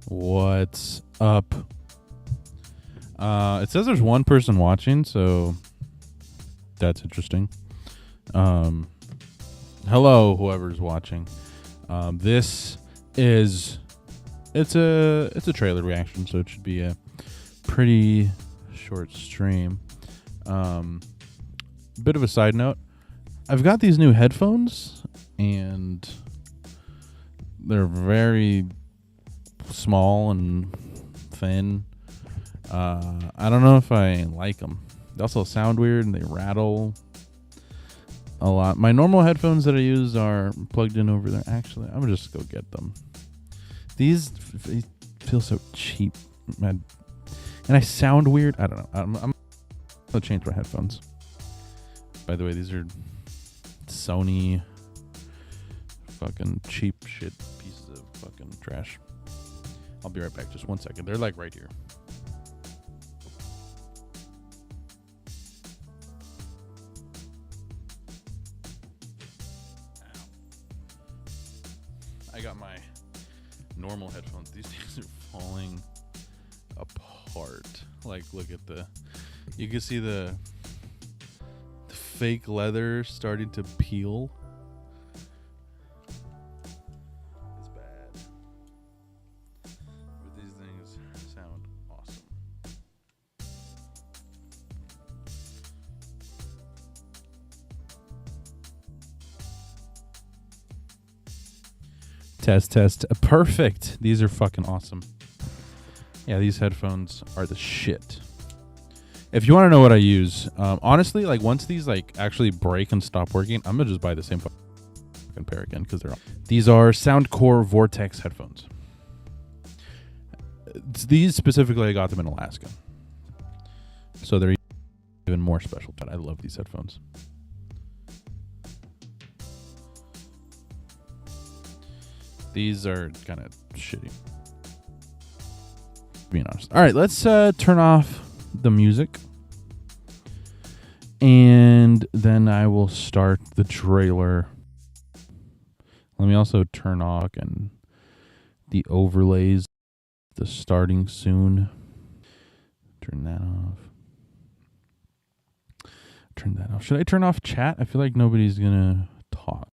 What's up? It says there's one person watching, so that's interesting. Hello, whoever's watching. This is it's a trailer reaction, so it should be a pretty short stream. Bit of a side note. I've got these new headphones, and they're very small and thin. I don't know if I like them. They also sound weird and they rattle a lot. My normal headphones that I use are plugged in over there. Actually, I'm gonna just go get them. These feel so cheap, man. And I sound weird. I don't know. I'm gonna change my headphones. By the way, these are Sony fucking cheap shit pieces of fucking trash. I'll be right back. Just 1 second. They're like right here. I got my normal headphones. These things are falling apart. Like, look at you can see the fake leather starting to peel. It's bad. But these things sound awesome. Test. Perfect. These are fucking awesome. Yeah, these headphones are the shit. If you want to know what I use, honestly, like once these like actually break and stop working, I'm gonna just buy the same fucking pair again because these are Soundcore Vortex headphones. These specifically, I got them in Alaska, so they're even more special. But I love these headphones. These are kind of shitty, being honest. All right, let's turn off the music, and then I will start the trailer. Let me also turn off and the overlays, the starting soon. Turn that off. Should I turn off chat? I feel like nobody's gonna talk,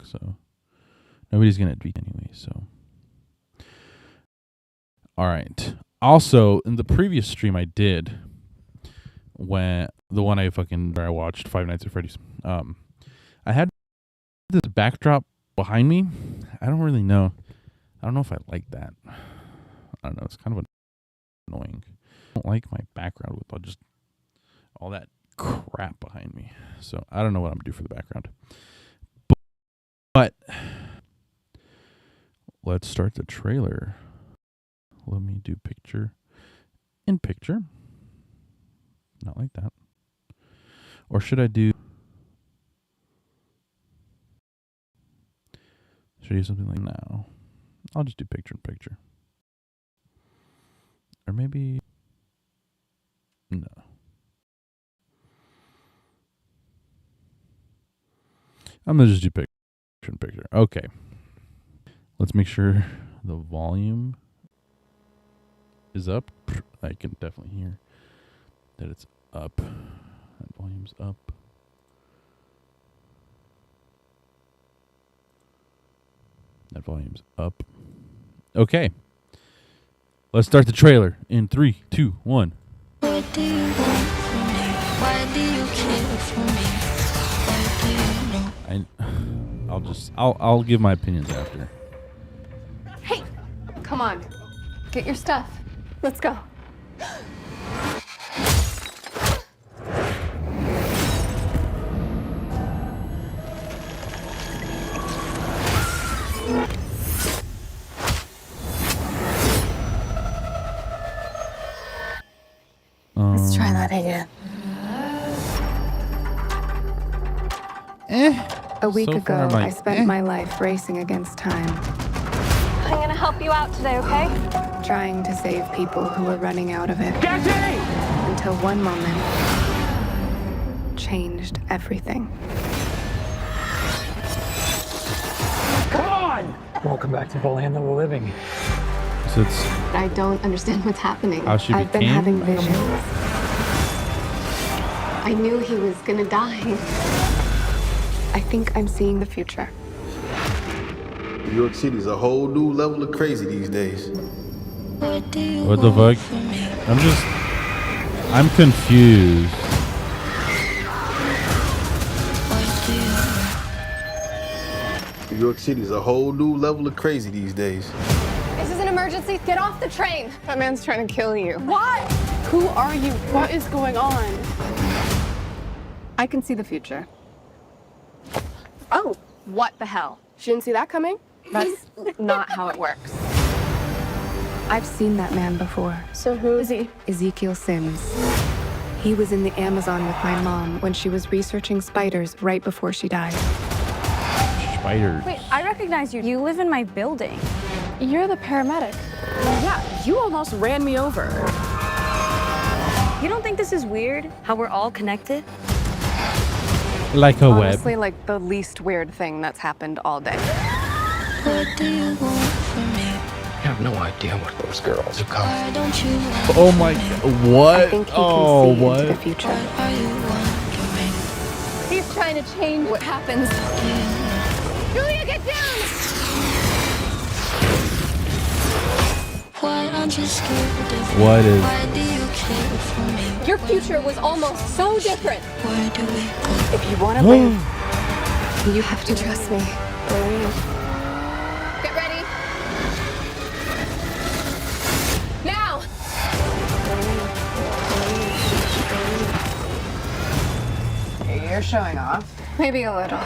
so nobody's gonna tweet anyway. So all right. Also, in the previous stream I did, when the one I watched Five Nights at Freddy's, I had this backdrop behind me. I don't really know. I don't know if I like that. I don't know. It's kind of annoying. I don't like my background with just all that crap behind me. So I don't know what I'm gonna do for the background. But let's start the trailer. Let me do picture in picture. Not like that. Or should I do something like now? I'll just do picture in picture. Or maybe no. I'm gonna just do picture in picture. Okay. Let's make sure the volume is up. I can definitely hear that it's up. That volume's up. That volume's up. Okay. Let's start the trailer in 3, 2, 1. What do you want from me? Why do you care for me? Why do you know? I'll give my opinions after. Hey, come on. Get your stuff. Let's go. Let's try that again. A week So far, ago, I'm like, I spent my life racing against time, I'm gonna help you out today, okay? trying to save people who were running out of it. Until one moment changed everything. Welcome back to the land of the living. So it's I don't understand what's happening. how she I've been became having Madam visions. Web? I knew he was gonna die. I think I'm seeing the future. New York City's a whole new level of crazy these days. What do you What the want fuck? from me? I'm confused. What do you New York City's a whole new level of crazy these days. This is an emergency. Get off the train. That man's trying to kill you. Why? Who are you? What is going on? I can see the future. Oh, what the hell? She didn't see that coming? That's not how it works. I've seen that man before. So who is he? Ezekiel Sims. He was in the Amazon with my mom when she was researching spiders right before she died. Spiders. Wait, I recognize you. You live in my building. You're the paramedic. Yeah, you almost ran me over. You don't think this is weird? How we're all connected? Like a Honestly, web. like the least weird thing that's happened all day. What do you want from me? I have no idea what those girls are coming. Why don't you want Oh my from me? god. What? I think he can Oh, see into the what? future. What are you wondering? He's trying to change what happens. Julia, get down! Why aren't you scared of me? What is- Why do you care for me? Your future was almost so different. Where do we go? If you want to live, you have to trust me. Get ready. Now! You're showing off. Maybe a little.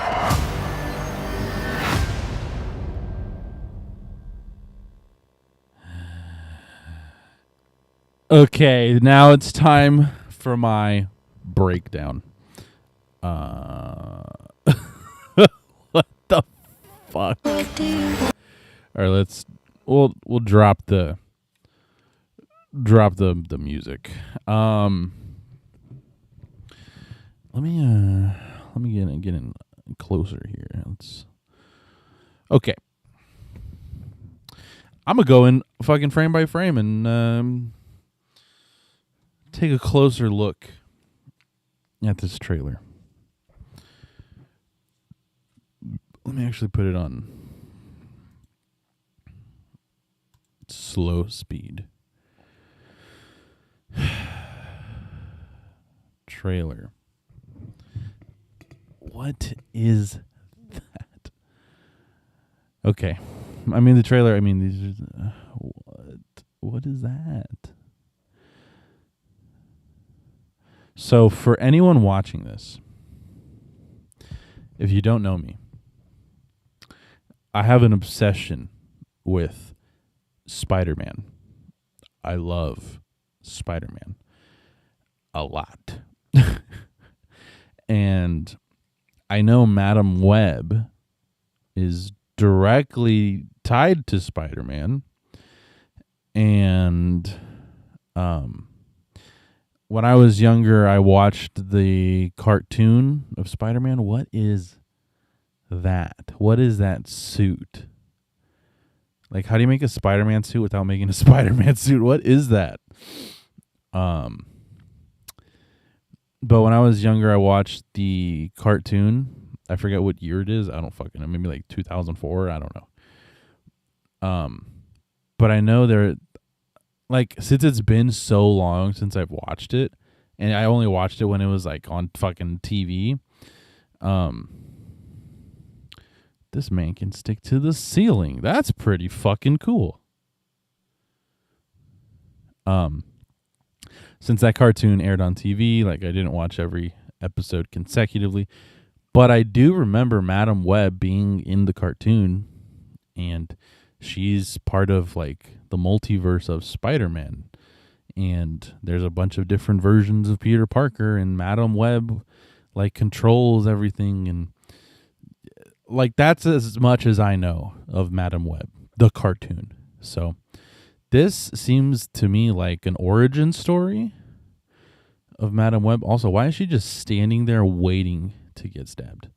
Okay, now it's time for my breakdown. What the fuck? What do you want? All right, we'll drop the music. Let me get in closer here. Okay. I'm gonna go in fucking frame by frame and take a closer look at this trailer. Let me actually put it on slow speed. Trailer. What is that? Okay. I mean the trailer, these are what is that? So for anyone watching this, if you don't know me, I have an obsession with Spider-Man. I love Spider-Man a lot. And I know Madam Web is directly tied to Spider-Man. And when I was younger, I watched the cartoon of Spider-Man. What is that? What is that suit? Like, how do you make a Spider-Man suit without making a Spider-Man suit? What is that? But when I was younger, I watched the cartoon. I forget what year it is. I don't fucking know. Maybe like 2004. I don't know. But I know since it's been so long since I've watched it, and I only watched it when it was like on fucking TV. This man can stick to the ceiling. That's pretty fucking cool. Since that cartoon aired on TV, like I didn't watch every episode consecutively, but I do remember Madam Web being in the cartoon, and she's part of like the multiverse of Spider-Man, and there's a bunch of different versions of Peter Parker, and Madam Web like controls everything, and like that's as much as I know of Madam Web, the cartoon. So this seems to me like an origin story of Madam Web. Also, why is she just standing there waiting to get stabbed?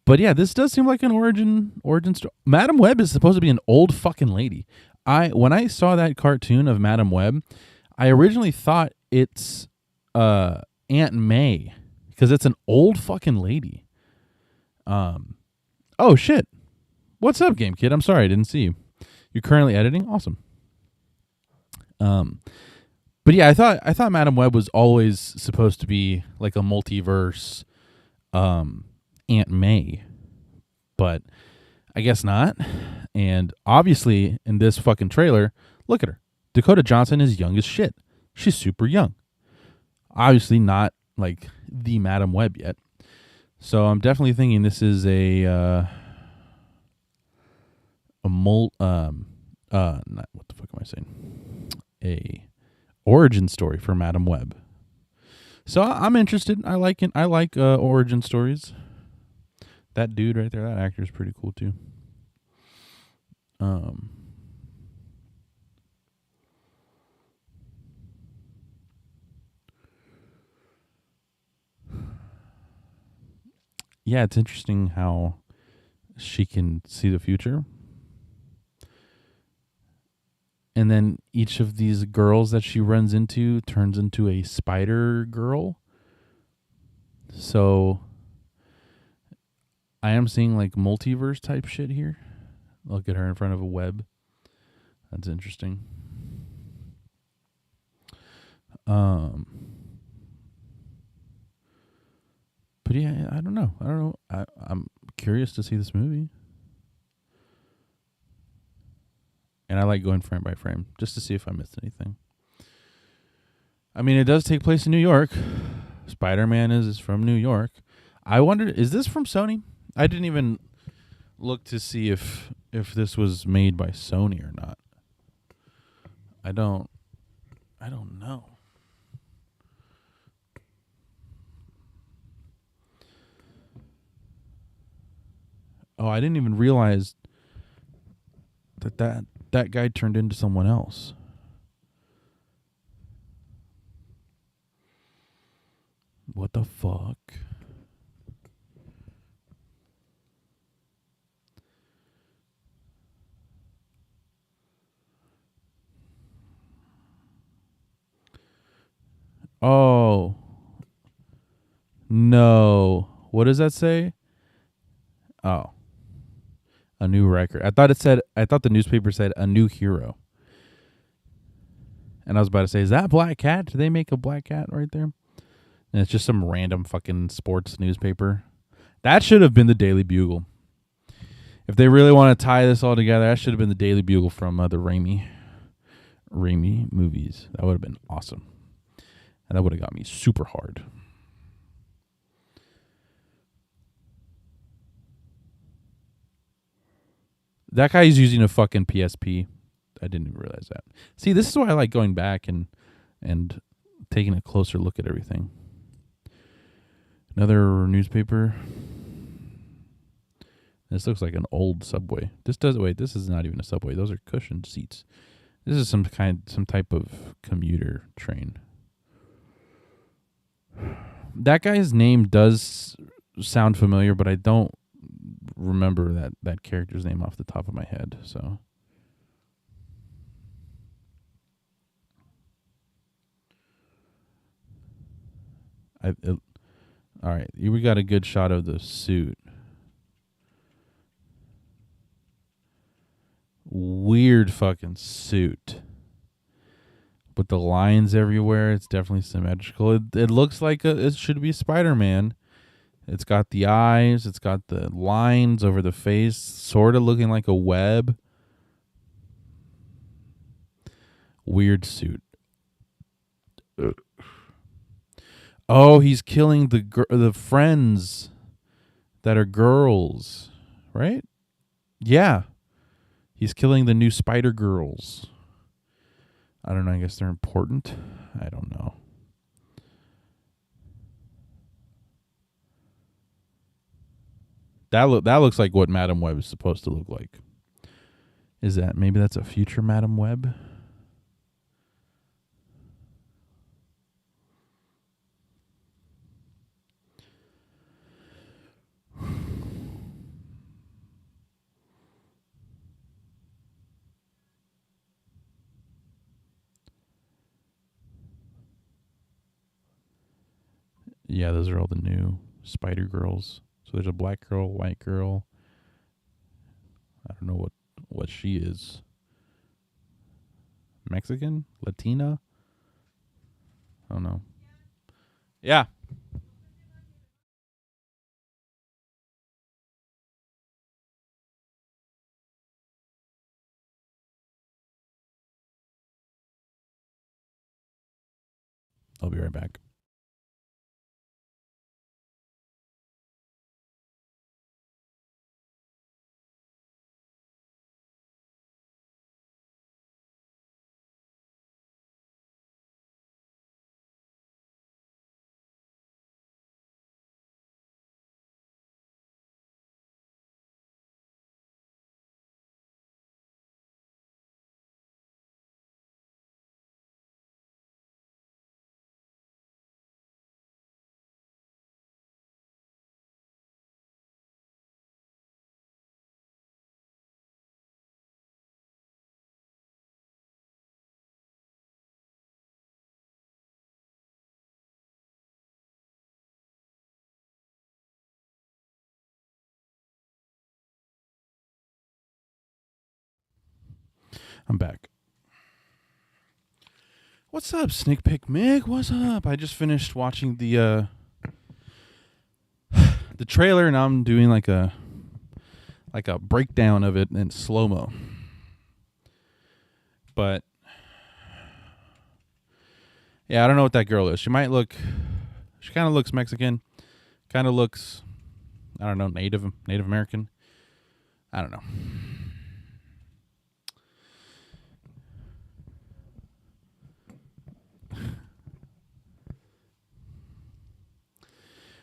But yeah, this does seem like an origin story. Madam Web is supposed to be an old fucking lady. When I saw that cartoon of Madam Web, I originally thought it's Aunt May because it's an old fucking lady. Oh shit. What's up, Game Kid? I'm sorry I didn't see you. You're currently editing? Awesome. But yeah, I thought Madam Web was always supposed to be like a multiverse Aunt May. But I guess not. And obviously in this fucking trailer, look at her. Dakota Johnson is young as shit. She's super young. Obviously not like the Madam Web yet. So I'm definitely thinking this is not, what the fuck am I saying? A origin story for Madam Web. So I'm interested. I like it. I like origin stories. That dude right there, that actor is pretty cool too. Yeah, it's interesting how she can see the future. And then each of these girls that she runs into turns into a spider girl. So I am seeing like multiverse type shit here. Look at her in front of a web. That's interesting. But yeah, I don't know. I'm curious to see this movie. And I like going frame by frame just to see if I missed anything. I mean, it does take place in New York. Spider-Man is from New York. I wondered, is this from Sony? I didn't even look to see if this was made by Sony or not. I don't know. Oh, I didn't even realize that guy turned into someone else. What the fuck? Oh. No. What does that say? Oh. A new record. I thought the newspaper said a new hero. And I was about to say, is that Black Cat? Did they make a Black Cat right there? And it's just some random fucking sports newspaper. That should have been the Daily Bugle. If they really want to tie this all together, that should have been the Daily Bugle from the Raimi movies. That would have been awesome. And that would have got me super hard. That guy's using a fucking PSP. I didn't even realize that. See, this is why I like going back and taking a closer look at everything. Another newspaper. This looks like an old subway. This is not even a subway. Those are cushioned seats. This is some type of commuter train. That guy's name does sound familiar, but I don't remember that character's name off the top of my head. So all right, we got a good shot of the suit. Weird fucking suit with the lines everywhere. It's definitely symmetrical. It looks like it should be Spider-Man. It's got the eyes. It's got the lines over the face, sort of looking like a web. Weird suit. Oh, he's killing the friends that are girls, right? Yeah. He's killing the new Spider Girls. I don't know. I guess they're important. I don't know. That looks like what Madam Web is supposed to look like. Is that maybe that's a future Madam Web? Yeah, those are all the new Spider Girls. So there's a black girl, white girl. I don't know what she is. Mexican? Latina? I don't know. Yeah. I'll be right back. I'm back. What's up, Sneak Pick Mig? What's up? I just finished watching the trailer, and I'm doing like a breakdown of it in slow-mo. But yeah, I don't know what that girl is. She kind of looks Mexican, kind of looks, I don't know, Native American. I don't know.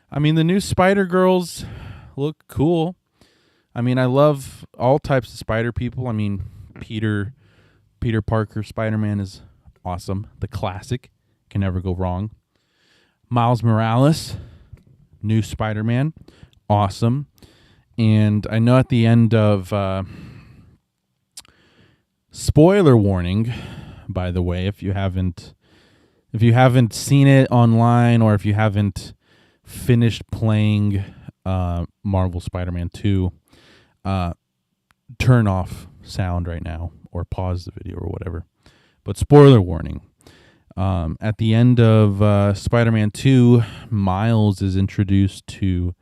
I mean, the new Spider Girls look cool. I mean, I love all types of Spider people. I mean, Peter Parker Spider-Man is awesome. The classic. Can never go wrong. Miles Morales, new Spider-Man. Awesome. And I know at the end of spoiler warning, by the way, if you haven't seen it online, or if you haven't finished playing Marvel Spider-Man 2, turn off sound right now or pause the video or whatever. But spoiler warning. At the end of Spider-Man 2, Miles is introduced to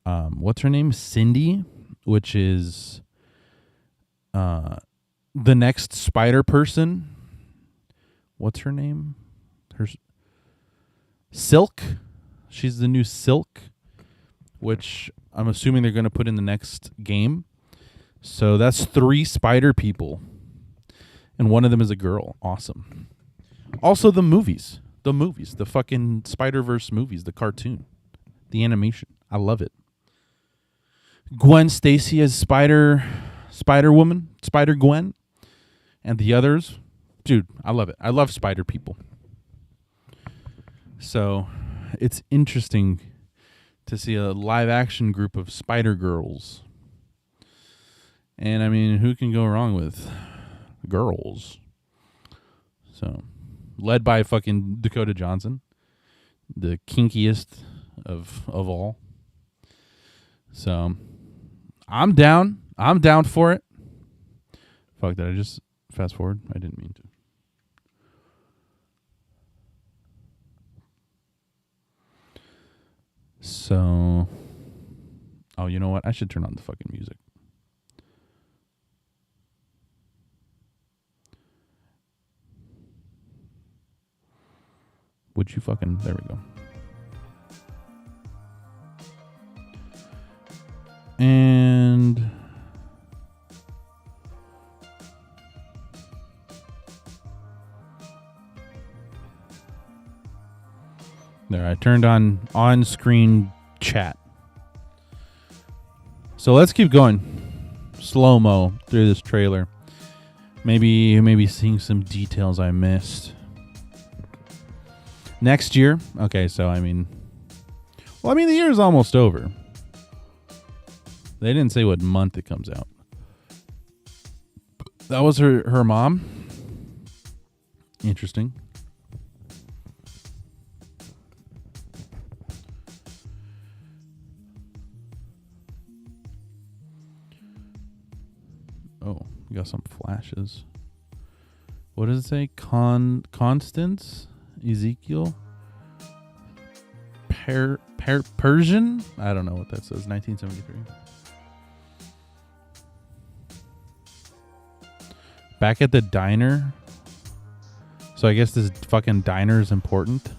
what's her name? Cindy, which is the next Spider person. What's her name? Silk. She's the new Silk, which I'm assuming they're going to put in the next game. So that's 3 Spider people, and one of them is a girl. Awesome. Also, the movies, the fucking Spider-Verse movies, the cartoon, the animation. I love it. Gwen Stacy as Spider-Woman, Spider-Gwen, and the others. Dude, I love it. I love Spider people. So it's interesting to see a live-action group of Spider Girls. And, I mean, who can go wrong with girls? So, led by fucking Dakota Johnson, the kinkiest of all. So, I'm down. I'm down for it. Fuck, did I just fast forward? I didn't mean to. So, oh, you know what? I should turn on the fucking music. Would you fucking... There we go. And... there, I turned on-screen chat. So let's keep going. Slow-mo through this trailer. Maybe seeing some details I missed. Next year. Okay, so I mean... well, I mean, the year is almost over. They didn't say what month it comes out. That was her mom. Interesting. Oh, we got some flashes. What does it say? Constance? Ezekiel? Persian? I don't know what that says. 1973. Back at the diner. So I guess this fucking diner is important.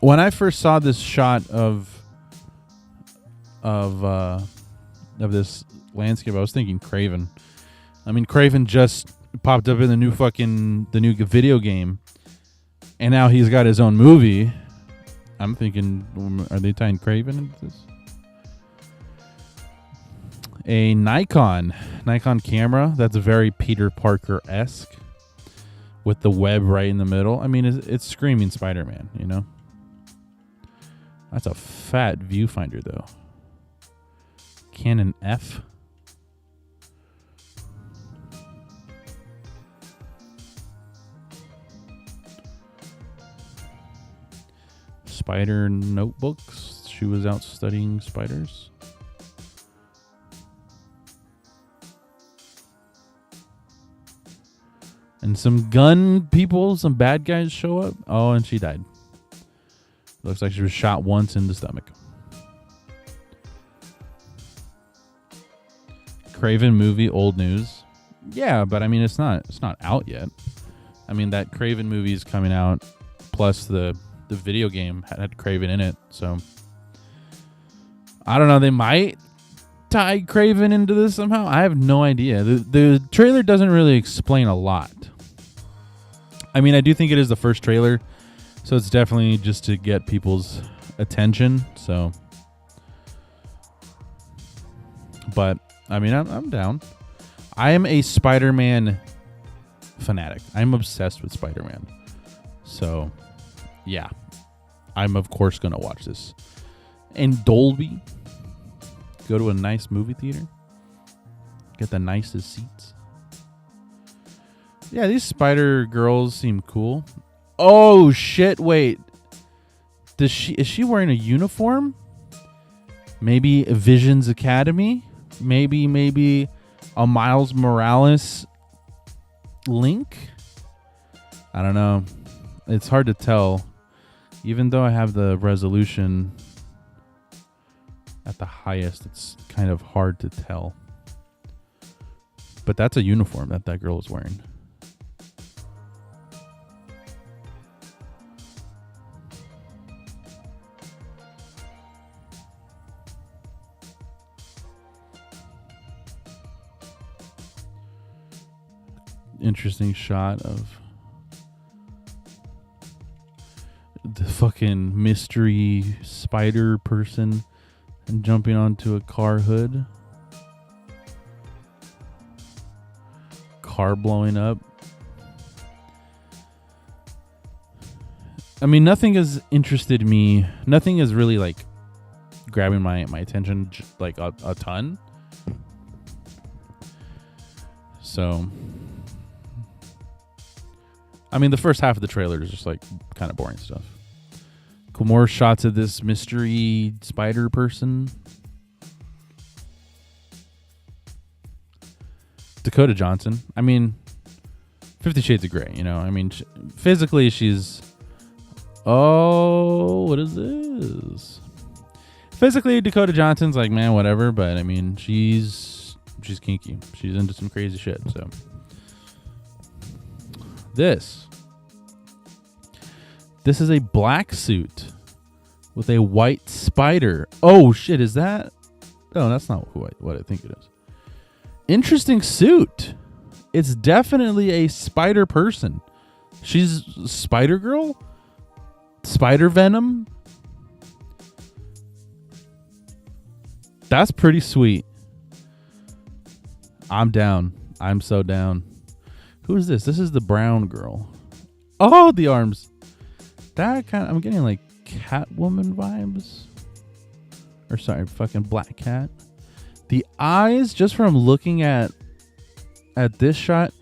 When I first saw this shot of this landscape, I was thinking Craven. I mean, Craven just popped up in the new video game, and now he's got his own movie. I'm thinking, are they tying Craven into this? A Nikon camera that's very Peter Parker-esque with the web right in the middle. I mean, it's screaming Spider-Man, you know? That's a fat viewfinder, though. Canon F. Spider notebooks. She was out studying spiders. And some gun people, some bad guys show up. Oh, and she died. Looks like she was shot once in the stomach. Craven movie, old news. Yeah, but I mean it's not out yet. I mean that Craven movie is coming out, plus the video game had Craven in it, so I don't know, they might tie Craven into this somehow. I have no idea. The trailer doesn't really explain a lot. I mean, I do think it is the first trailer, so it's definitely just to get people's attention. So, but I mean, I'm down. I am a Spider-Man fanatic. I'm obsessed with Spider-Man. So, yeah, I'm of course gonna watch this in Dolby. Go to a nice movie theater. Get the nicest seats. Yeah, these Spider Girls seem cool. Oh shit! Wait, is she wearing a uniform? Maybe a Visions Academy. Maybe a Miles Morales link. I don't know. It's hard to tell. Even though I have the resolution at the highest, it's kind of hard to tell. But that's a uniform that girl is wearing. Interesting shot of the fucking mystery spider person and jumping onto a car hood. Car blowing up. I mean, nothing has interested me. Nothing is really like grabbing my attention like a ton. So, I mean, the first half of the trailer is just like kind of boring stuff. Cool, more shots of this mystery spider person. Dakota Johnson. I mean, 50 Shades of Grey, you know? I mean, physically she's... Oh, what is this? Physically, Dakota Johnson's like, man, whatever. But, I mean, she's kinky. She's into some crazy shit, so... This is a black suit with a white spider. Oh shit, is that? No, that's not what I think it is. Interesting suit. It's definitely a spider person. She's Spider Girl? Spider Venom? That's pretty sweet. I'm down. I'm so down. Who is this? This is the brown girl. Oh, the arms. That kind of, I'm getting like Catwoman vibes. Or sorry, fucking Black Cat. The eyes, just from looking at this shot,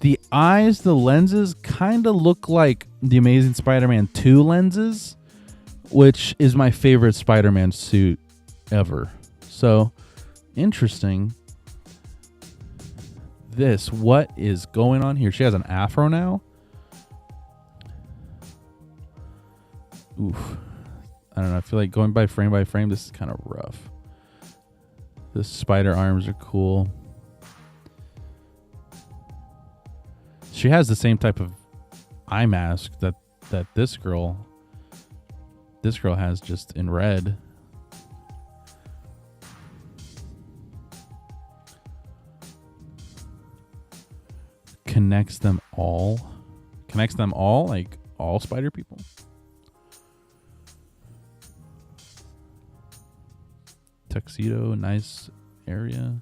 the eyes, the lenses kind of look like the Amazing Spider-Man 2 lenses which is my favorite Spider-Man suit ever. So, interesting. What is going on here? She has an afro now. Oof. I don't know. I feel like going by frame, this is kind of rough. The spider arms are cool. She has the same type of eye mask that this girl has, just in red. Connects them all, like all spider people. Tuxedo, nice area.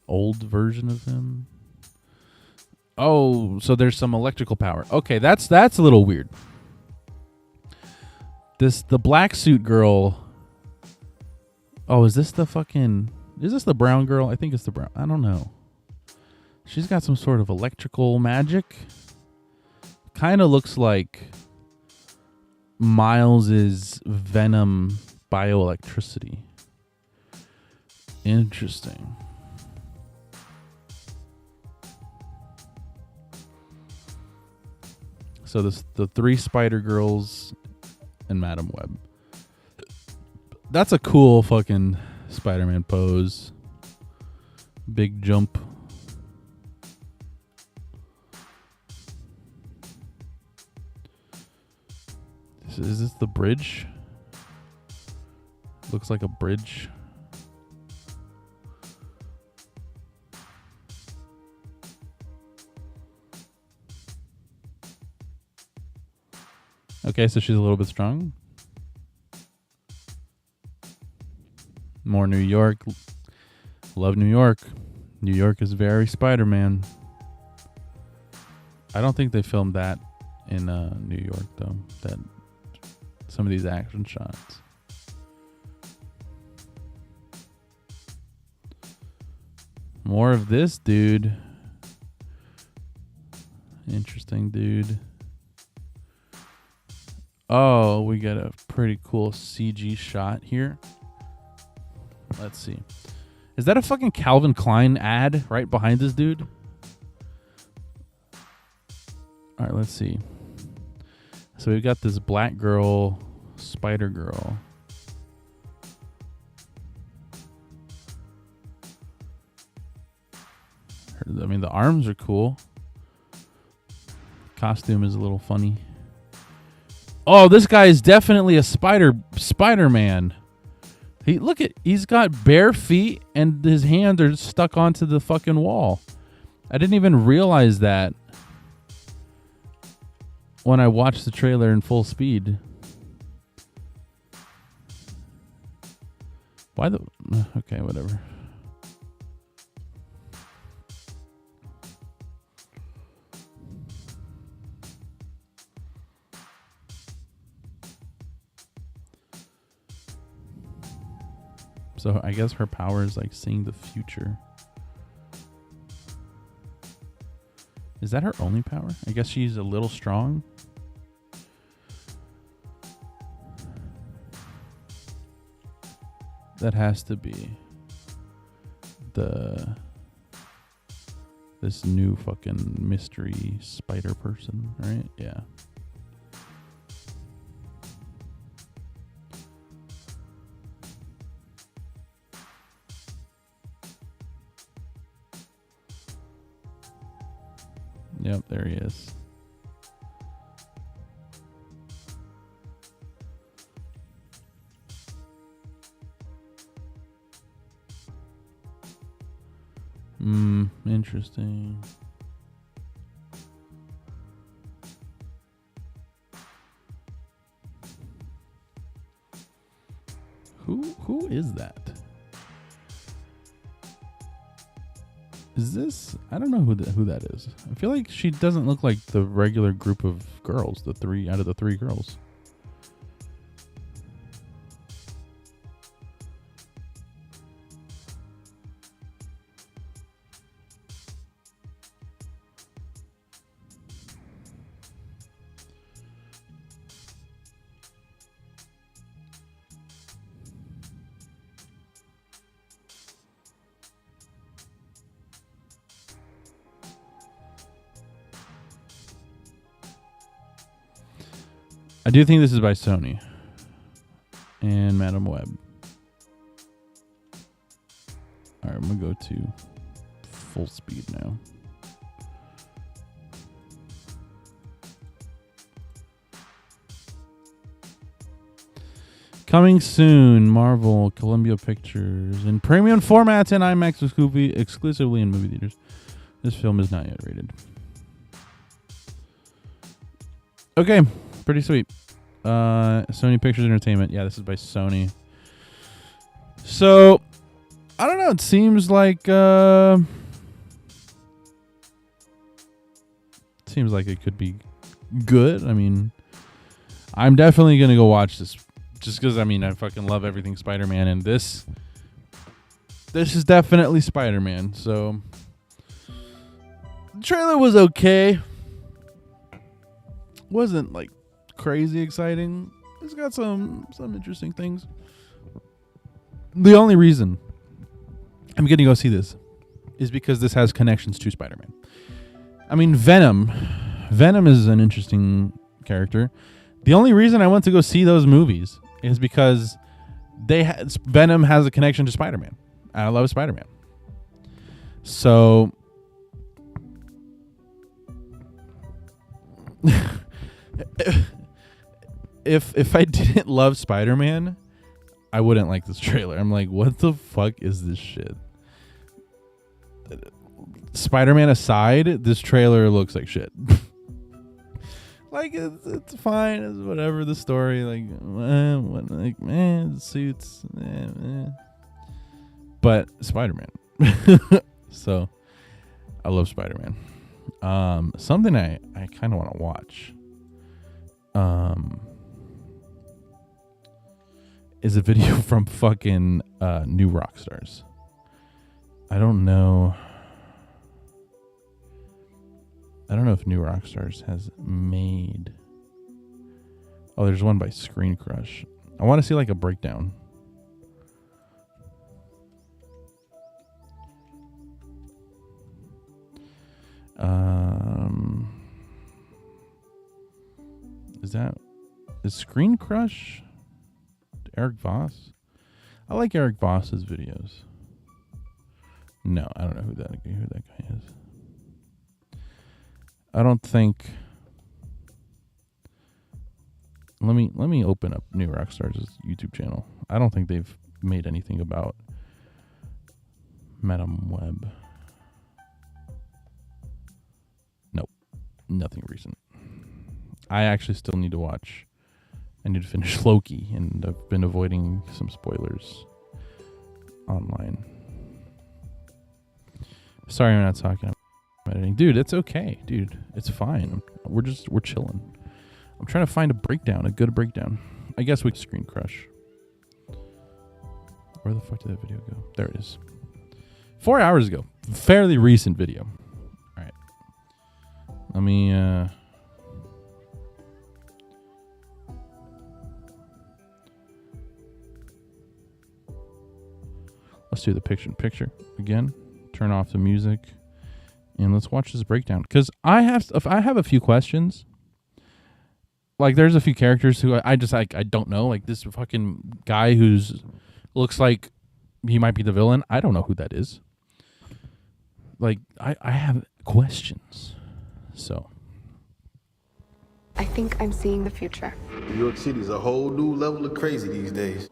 Old version of him. Oh, so there's some electrical power. Okay, that's a little weird. The black suit girl. Oh, is this the brown girl? I think it's the brown. I don't know. She's got some sort of electrical magic. Kind of looks like Miles's Venom bioelectricity. Interesting. So the 3 Spider Girls and Madam Web. That's a cool fucking Spider-Man pose. Big jump. Is this the bridge? Looks like a bridge. Okay, so she's a little bit strong. More New York. Love New York. New York is very Spider-Man. I don't think they filmed that in New York, though. That some of these action shots. More of this dude. Interesting dude. Oh, we got a pretty cool CG shot here. Let's see. Is that a fucking Calvin Klein ad right behind this dude? All right, let's see. So we've got this black girl, Spider Girl. I mean, the arms are cool. Costume is a little funny. Oh, this guy is definitely a Spider-Man. He's got bare feet and his hands are stuck onto the fucking wall. I didn't even realize that when I watched the trailer in full speed. Okay, whatever. So I guess her power is like seeing the future. Is that her only power? I guess she's a little strong. That has to be this new fucking mystery spider person, right? Yeah. Yep, there he is. Interesting. Who is that? Is this? I don't know who that is. I feel like she doesn't look like the regular group of girls, the 3 out of the 3 girls. I do think this is by Sony and Madam Web. All right, I'm gonna go to full speed now. Coming soon, Marvel, Columbia Pictures, in premium formats and IMAX exclusively in movie theaters. This film is not yet rated. Okay, pretty sweet. Sony Pictures Entertainment. Yeah, this is by Sony. So, I don't know. It seems like it could be good. I mean, I'm definitely gonna go watch this. Just because, I mean, I fucking love everything Spider-Man, and this is definitely Spider-Man. So, the trailer was okay. Wasn't, like, crazy exciting. It's got some interesting things. The only reason I'm going to go see this is because this has connections to Spider-Man. I mean, Venom is an interesting character. The only reason I went to go see those movies is because Venom has a connection to Spider-Man. I love Spider-Man. So if I didn't love Spider-Man, I wouldn't like this trailer. I'm like, what the fuck is this shit? Spider-Man aside, this trailer looks like shit. Like, it's fine, it's whatever the story, the suits, but Spider-Man. So, I love Spider-Man. Something I kind of want to watch is a video from fucking New Rockstars. I don't know if New Rockstars has made... Oh, there's one by Screen Crush. I want to see like a breakdown. Is Screen Crush Eric Voss? I like Eric Voss's videos. No, I don't know who that guy is. I don't think. Let me open up New Rockstars' YouTube channel. I don't think they've made anything about Madam Web. Nope, nothing recent. I actually still need to watch. I need to finish Loki, and I've been avoiding some spoilers online. Sorry, I'm not talking about editing. Dude, it's okay. Dude, it's fine. We're chilling. I'm trying to find a good breakdown. I guess we Screen Crush. Where the fuck did that video go? There it is. 4 hours ago. Fairly recent video. All right. Let me let's do the picture-in-picture again. Turn off the music. And let's watch this breakdown. Because I have a few questions. Like, there's a few characters who I don't know. Like, this fucking guy who's looks like he might be the villain. I don't know who that is. Like, I have questions. So. I think I'm seeing the future. New York City's a whole new level of crazy these days.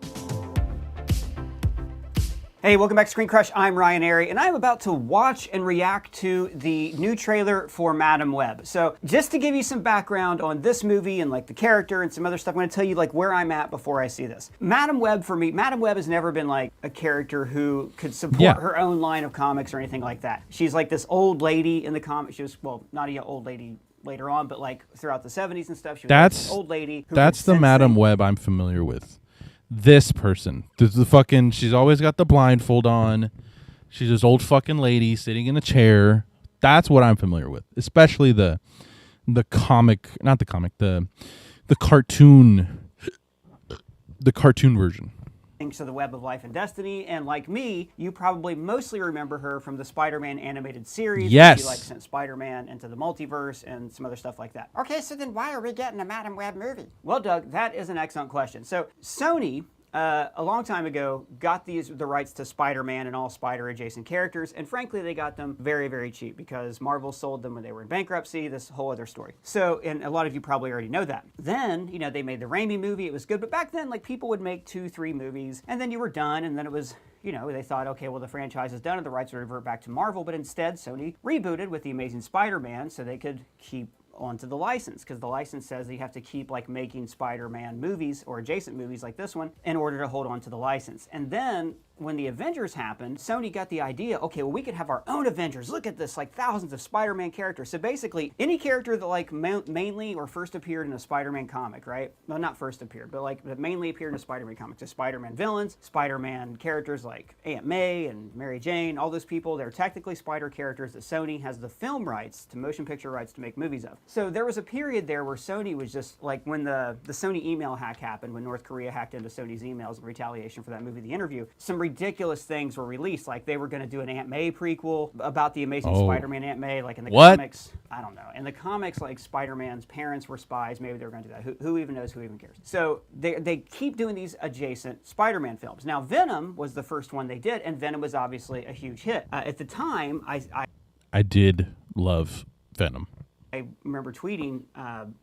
Hey, welcome back to Screen Crush. I'm Ryan Airy, and I'm about to watch and react to the new trailer for Madam Web. So, just to give you some background on this movie and like the character and some other stuff, I'm going to tell you like where I'm at before I see this. Madam Web, for me, Madam Web has never been like a character who could support her own line of comics or anything like that. She's like this old lady in the comics. She was, well, not an old lady later on, but like throughout the 70s and stuff. She was like this old lady. That's the Madam Web I'm familiar with. This person, she's always got the blindfold on. She's this old fucking lady sitting in a chair. That's what I'm familiar with, especially the comic, not the comic, the cartoon version. to the Web of Life and Destiny, and like me, you probably mostly remember her from the Spider-Man animated series. Yes. She sent Spider-Man into the multiverse and some other stuff like that. Okay, so then why are we getting a Madam Web movie? Well, Doug, that is an excellent question. So Sony, a long time ago, got the rights to Spider-Man and all Spider-adjacent characters, and frankly, they got them very, very cheap because Marvel sold them when they were in bankruptcy. This whole other story. So, and a lot of you probably already know that. Then, they made the Raimi movie. It was good, but back then, people would make 2-3 movies, and then you were done, and then it was, they thought, okay, well, the franchise is done, and the rights would revert back to Marvel, but instead, Sony rebooted with The Amazing Spider-Man so they could keep onto the license, because the license says that you have to keep making Spider-Man movies or adjacent movies like this one in order to hold on to the license. And then when the Avengers happened, Sony got the idea, okay, well, we could have our own Avengers. Look at this, thousands of Spider-Man characters. So basically, any character that mainly or first appeared in a Spider-Man comic, right? Well, not first appeared, but that mainly appeared in a Spider-Man comic. So Spider-Man villains, Spider-Man characters like Aunt May and Mary Jane, all those people, they're technically Spider characters that Sony has the film rights, to motion picture rights to make movies of. So there was a period there where Sony was just, when the Sony email hack happened, when North Korea hacked into Sony's emails in retaliation for that movie, The Interview, some ridiculous things were released. They were going to do an Aunt May prequel about the Amazing Spider-Man Aunt May, in the comics. I don't know. In the comics, Spider-Man's parents were spies. Maybe they were going to do that. Who even knows? Who even cares? So they keep doing these adjacent Spider-Man films. Now, Venom was the first one they did, and Venom was obviously a huge hit. At the time, I did love Venom. I remember tweeting,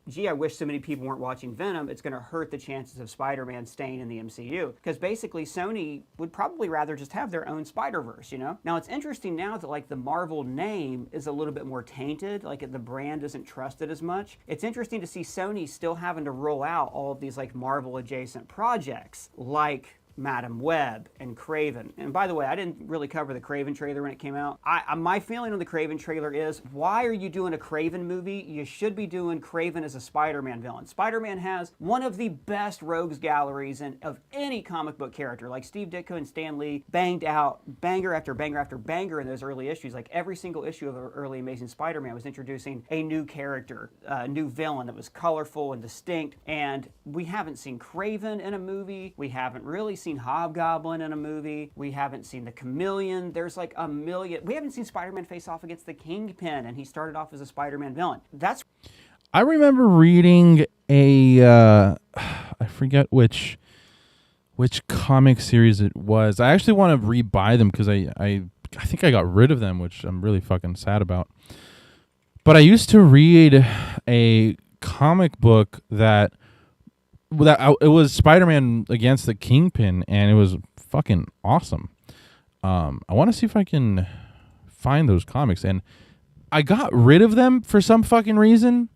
gee, I wish so many people weren't watching Venom. It's going to hurt the chances of Spider-Man staying in the MCU. Because basically, Sony would probably rather just have their own Spider-Verse, Now, it's interesting now that, the Marvel name is a little bit more tainted. The brand isn't trusted as much. It's interesting to see Sony still having to roll out all of these, Marvel-adjacent projects, Madam Web and Kraven. And by the way, I didn't really cover the Kraven trailer when it came out. My feeling on the Kraven trailer is, why are you doing a Kraven movie? You should be doing Kraven as a Spider-Man villain. Spider-Man has one of the best rogues galleries of any comic book character. Steve Ditko and Stan Lee banged out banger after banger after banger in those early issues. Every single issue of early Amazing Spider-Man was introducing a new character, a new villain that was colorful and distinct. And we haven't seen Kraven in a movie. We haven't really seen Hobgoblin in a movie. We haven't seen the Chameleon. There's a million. We haven't seen Spider-Man face off against the Kingpin, and he started off as a Spider-Man villain. I remember reading I forget which comic series it was. I actually want to rebuy them because I think I got rid of them, which I'm really fucking sad about. But I used to read a comic book that it was Spider-Man against the Kingpin, and it was fucking awesome. I want to see if I can find those comics, and I got rid of them for some fucking reason,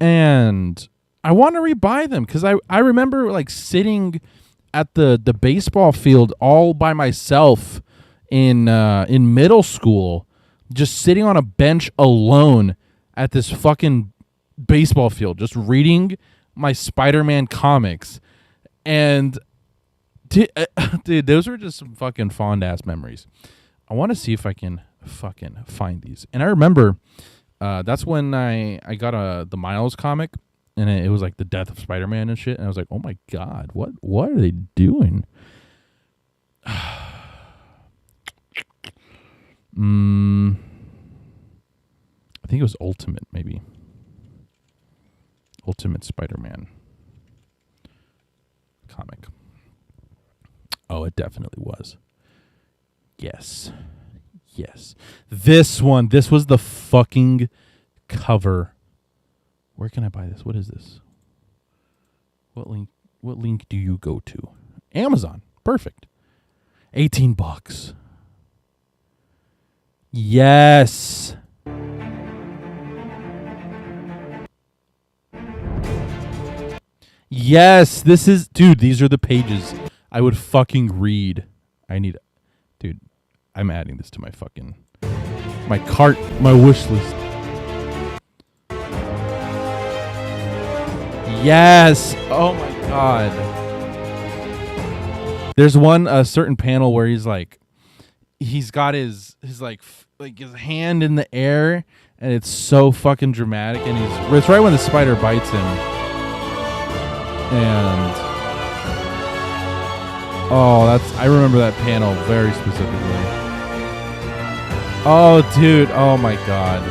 and I want to rebuy them because I remember sitting at the baseball field all by myself in middle school, just sitting on a bench alone at this fucking baseball field, just reading my Spider-Man comics. And dude, those were just some fucking fond ass memories. I want to see if I can fucking find these. And I remember that's when I got the Miles comic, and it was the death of Spider-Man and shit, and I was like, oh my god, what are they doing? I think it was Ultimate, maybe. Ultimate Spider-Man comic. Oh, it definitely was. Yes. This was the fucking cover. Where can I buy this? What is this? What link do you go to? Amazon. Perfect. $18. Yes. Yes, this is... Dude, these are the pages I would fucking read. Dude, I'm adding this to my fucking... my cart, my wish list. Yes! Oh my god. There's a certain panel where he's he's got his his hand in the air, and it's so fucking dramatic, and it's right when the spider bites him. And Oh, I remember that panel very specifically. Oh, dude. Oh my god.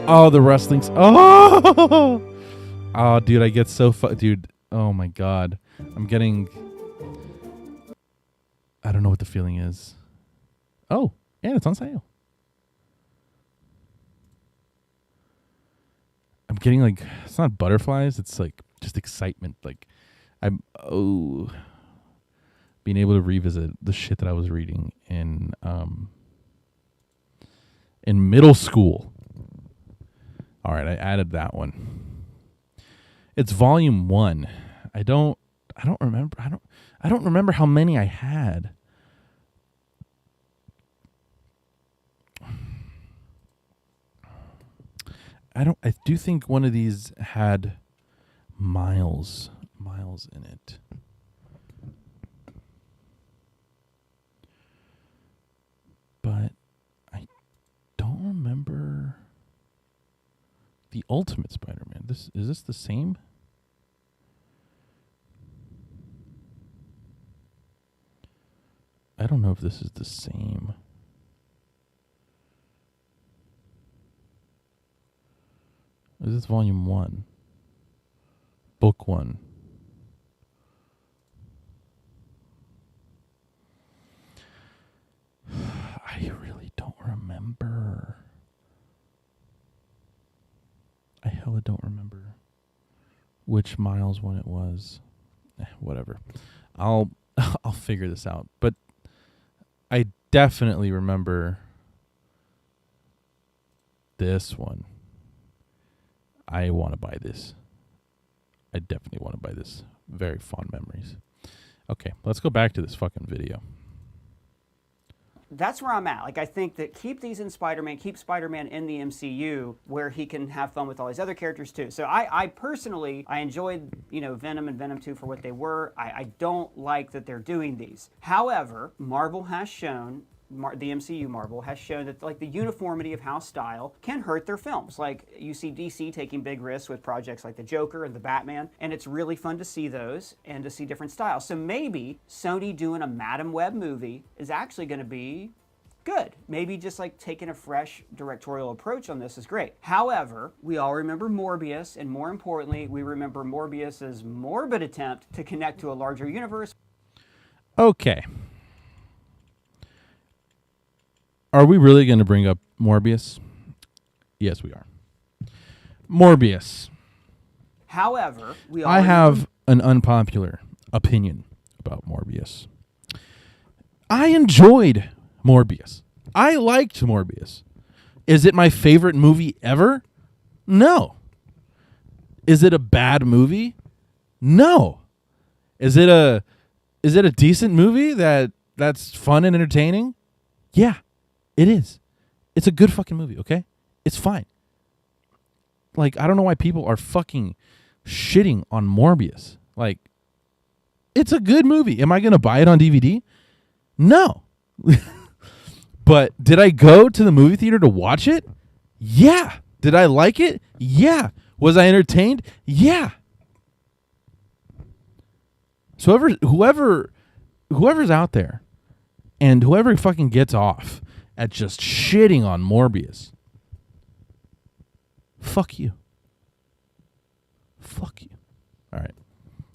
Oh, the wrestling's. Oh, oh, dude, I get so dude. Oh my god, I'm getting. I don't know what the feeling is. Oh, and it's on sale. I'm getting like, it's not butterflies. It's like just excitement. Like being able to revisit the shit that I was reading in middle school. All right, I added that one. It's volume 1. I don't remember. I don't remember how many I had. I do think one of these had Miles in it. But I don't remember the Ultimate Spider-Man. Is this the same? I don't know if this is the same. Is this volume 1? Book 1. I really don't remember. I hella don't remember which Miles one it was. Whatever. I'll figure this out. But I definitely remember this one. I want to buy this. I definitely want to buy this. Very fond memories. Okay, let's go back to this fucking video. That's where I'm at. Like, I think that keep these in Spider-Man, keep Spider-Man in the MCU where he can have fun with all these other characters too. So I personally, I enjoyed, Venom and Venom 2 for what they were. I don't like that they're doing these. However, Marvel has shown, the MCU Marvel has shown that like the uniformity of house style can hurt their films. Like you see DC taking big risks with projects like the Joker and the Batman, and it's really fun to see those and to see different styles. So maybe Sony doing a Madam Web movie is actually going to be good. Maybe just like taking a fresh directorial approach on this is great. However, we all remember Morbius, and more importantly, we remember Morbius's morbid attempt to connect to a larger universe. Okay. Are we really going to bring up Morbius? Yes, we are. Morbius. However, I have an unpopular opinion about Morbius. I enjoyed Morbius. I liked Morbius. Is it my favorite movie ever? No. Is it a bad movie? No. Is it a decent movie that's fun and entertaining? Yeah. It is. It's a good fucking movie, okay? It's fine. Like, I don't know why people are fucking shitting on Morbius. Like, it's a good movie. Am I going to buy it on DVD? No. But did I go to the movie theater to watch it? Yeah. Did I like it? Yeah. Was I entertained? Yeah. So whoever's out there and whoever fucking gets off at just shitting on Morbius, fuck you. Fuck you. All right.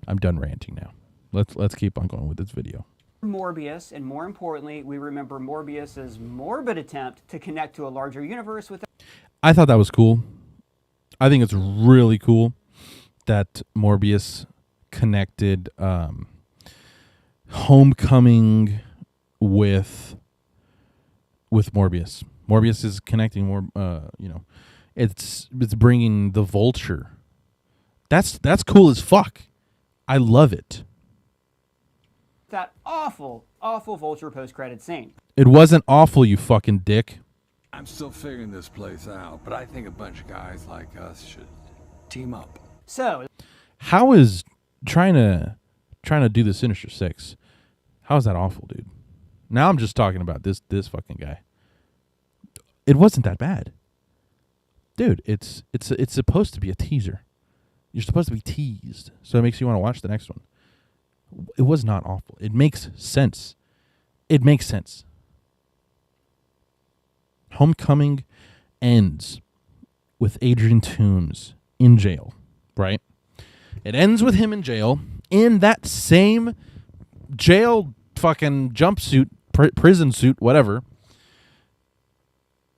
I'm done ranting now. Let's keep on going with this video. Morbius, and more importantly, we remember Morbius's morbid attempt to connect to a larger universe with. I thought that was cool. I think it's really cool that Morbius connected Homecoming with Morbius. Morbius is connecting more. It's bringing the Vulture. That's cool as fuck. I love it. That awful Vulture post-credit scene. It wasn't awful, you fucking dick. I'm still figuring this place out, but I think a bunch of guys like us should team up. So, how is trying to do the Sinister Six? How is that awful, dude? Now I'm just talking about this fucking guy. It wasn't that bad. Dude, it's supposed to be a teaser. You're supposed to be teased. So it makes you want to watch the next one. It was not awful. It makes sense. It makes sense. Homecoming ends with Adrian Toomes in jail, right? It ends with him in jail in that same jail fucking jumpsuit, prison suit, whatever.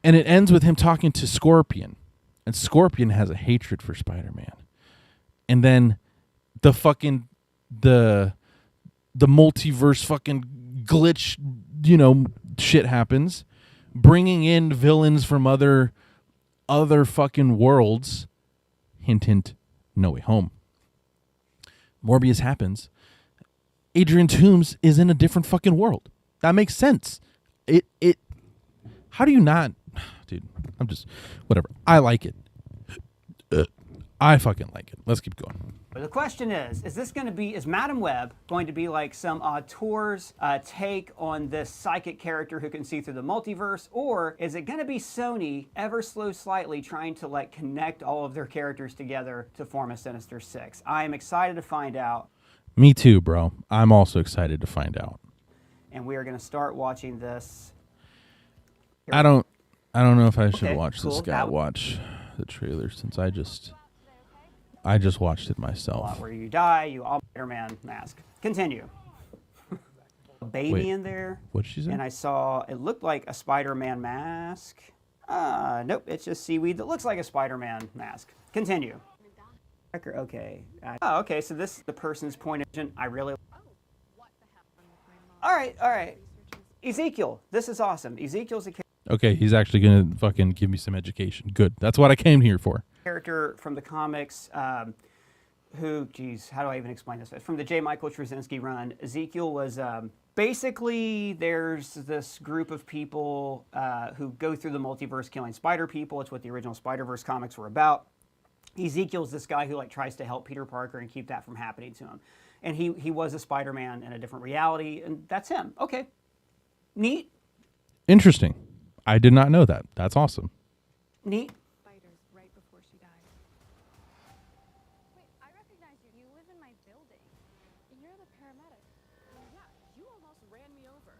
And it ends with him talking to Scorpion. And Scorpion has a hatred for Spider-Man. And then the fucking the multiverse fucking glitch, shit happens, bringing in villains from other fucking worlds. Hint, hint, No Way Home. Morbius happens. Adrian Toomes is in a different fucking world. That makes sense. How do you not? Dude, I'm just, whatever. I like it. I fucking like it. Let's keep going. But the question is Madam Web going to be like some auteur's take on this psychic character who can see through the multiverse? Or is it going to be Sony ever so slightly trying to like connect all of their characters together to form a Sinister Six? I am excited to find out. Me too, bro. I'm also excited to find out. And we are going to start watching this. I don't know if I should Okay, watch cool. this guy watch the trailer since I just watched it myself. Where you die, you all Spider-Man mask. Continue. A baby Wait, in there. what'd she say? And I saw, it looked like a Spider-Man mask. Nope, it's just seaweed that looks like a Spider-Man mask. Continue. Okay. Okay, so this is the person's point of view. I really... All right. Ezekiel, this is awesome. Ezekiel's a Okay, he's actually going to fucking give me some education. Good. That's what I came here for. character from the comics who, geez, how do I even explain this? From the J. Michael Straczynski run, Ezekiel was basically there's this group of people who go through the multiverse killing spider people. It's what the original Spider-Verse comics were about. Ezekiel's this guy who like tries to help Peter Parker and keep that from happening to him. And he was a Spider-Man in a different reality, and that's him. Okay. Neat. Interesting. I did not know that. That's awesome. Neat. Right before she died. Wait, I recognize you. You live in my building. You're the paramedic. Yeah, you almost ran me over.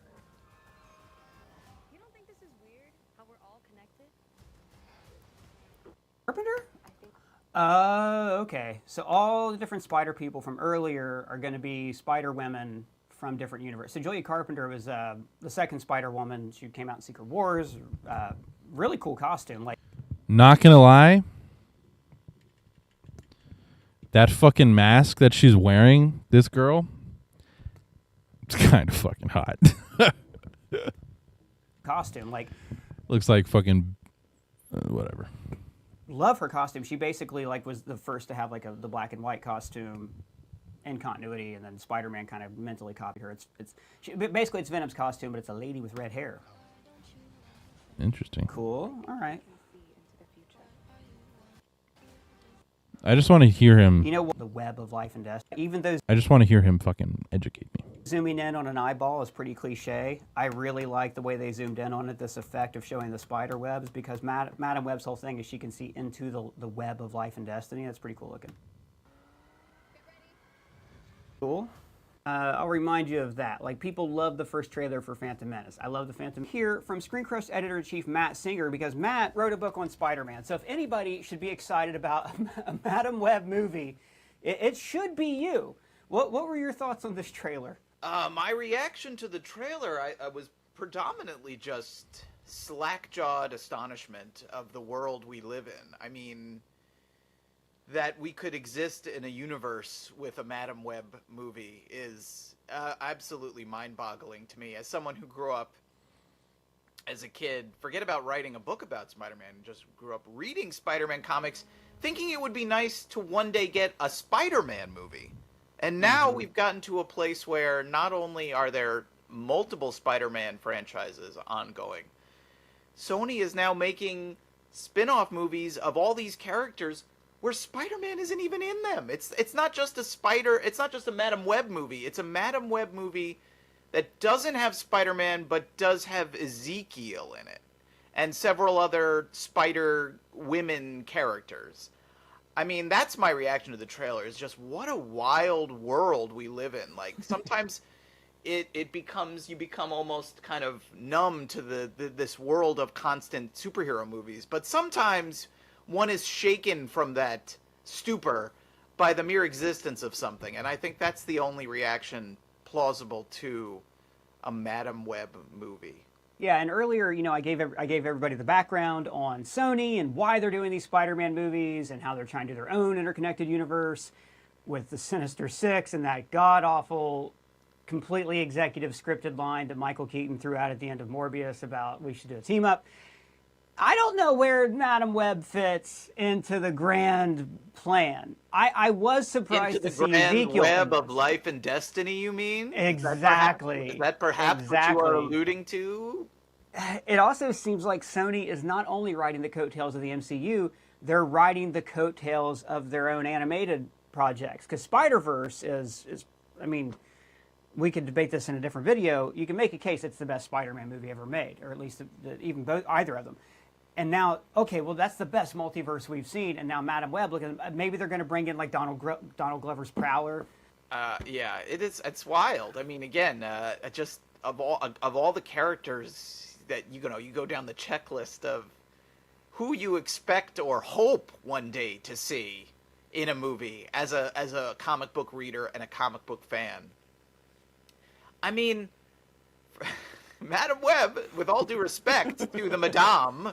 You don't think this is weird? How we're all connected? Carpenter? Okay. So all the different spider people from earlier are going to be Spider Women from different universes. So Julia Carpenter was the second Spider Woman. She came out in Secret Wars. Really cool costume. Like, Not gonna lie, that fucking mask that she's wearing, this girl, it's kind of fucking hot. costume. Like, Looks like fucking whatever. love her costume. She basically like was the first to have like the black and white costume in continuity, and then Spider-Man kind of mentally copied her. Basically it's Venom's costume, but it's a lady with red hair. Interesting. Cool. All right. I just want to hear him. You know what? The web of life and death. Even though I just want to hear him fucking educate me. zooming in on an eyeball is pretty cliche, I really like the way they zoomed in on it, this effect of showing the spider webs, because Madam Web's whole thing is she can see into the web of life and destiny. That's pretty cool looking. Cool. I'll remind you of that. Like, people love the first trailer for Phantom Menace. I love the Phantom. Here from Screen Crush editor-in-chief Matt Singer, because Matt wrote a book on Spider-Man. So if anybody should be excited about a Madam Web movie, it should be you. What were your thoughts on this trailer? My reaction to the trailer, I was predominantly just slack-jawed astonishment of the world we live in. I mean, that we could exist in a universe with a Madam Web movie is absolutely mind-boggling to me. As someone who grew up as a kid, forget about writing a book about Spider-Man, just grew up reading Spider-Man comics, thinking it would be nice to one day get a Spider-Man movie. And now we've gotten to a place where not only are there multiple Spider-Man franchises ongoing, Sony is now making spin-off movies of all these characters where Spider-Man isn't even in them. It's not just a Madam Web movie. It's a Madam Web movie that doesn't have Spider-Man but does have Ezekiel in it. and several other Spider women characters. I mean, that's my reaction to the trailer, is just what a wild world we live in. Like, sometimes it becomes, you become almost kind of numb to this world of constant superhero movies. But sometimes one is shaken from that stupor by the mere existence of something. And I think that's the only reaction plausible to a Madam Web movie. Yeah, and earlier, I gave everybody the background on Sony and why they're doing these Spider-Man movies and how they're trying to do their own interconnected universe with the Sinister Six and that god-awful, completely executive scripted line that Michael Keaton threw out at the end of Morbius about we should do a team-up. I don't know where Madam Web fits into the grand plan. I was surprised to see Into the grand Ezekiel web of life and destiny, you mean? Exactly. Is that perhaps what you are alluding to? It also seems like Sony is not only riding the coattails of the MCU, they're riding the coattails of their own animated projects. Because Spider-Verse is, I mean, we could debate this in a different video. You can make a case it's the best Spider-Man movie ever made, or at least either of them. And now, okay, well, that's the best multiverse we've seen. And now Madam Web, look at maybe they're going to bring in like Donald Glover's Prowler. Yeah, it's wild. I mean, again, just of all the characters that you go down the checklist of who you expect or hope one day to see in a movie as a comic book reader and a comic book fan. I mean, Madam Web, with all due respect to the Madame.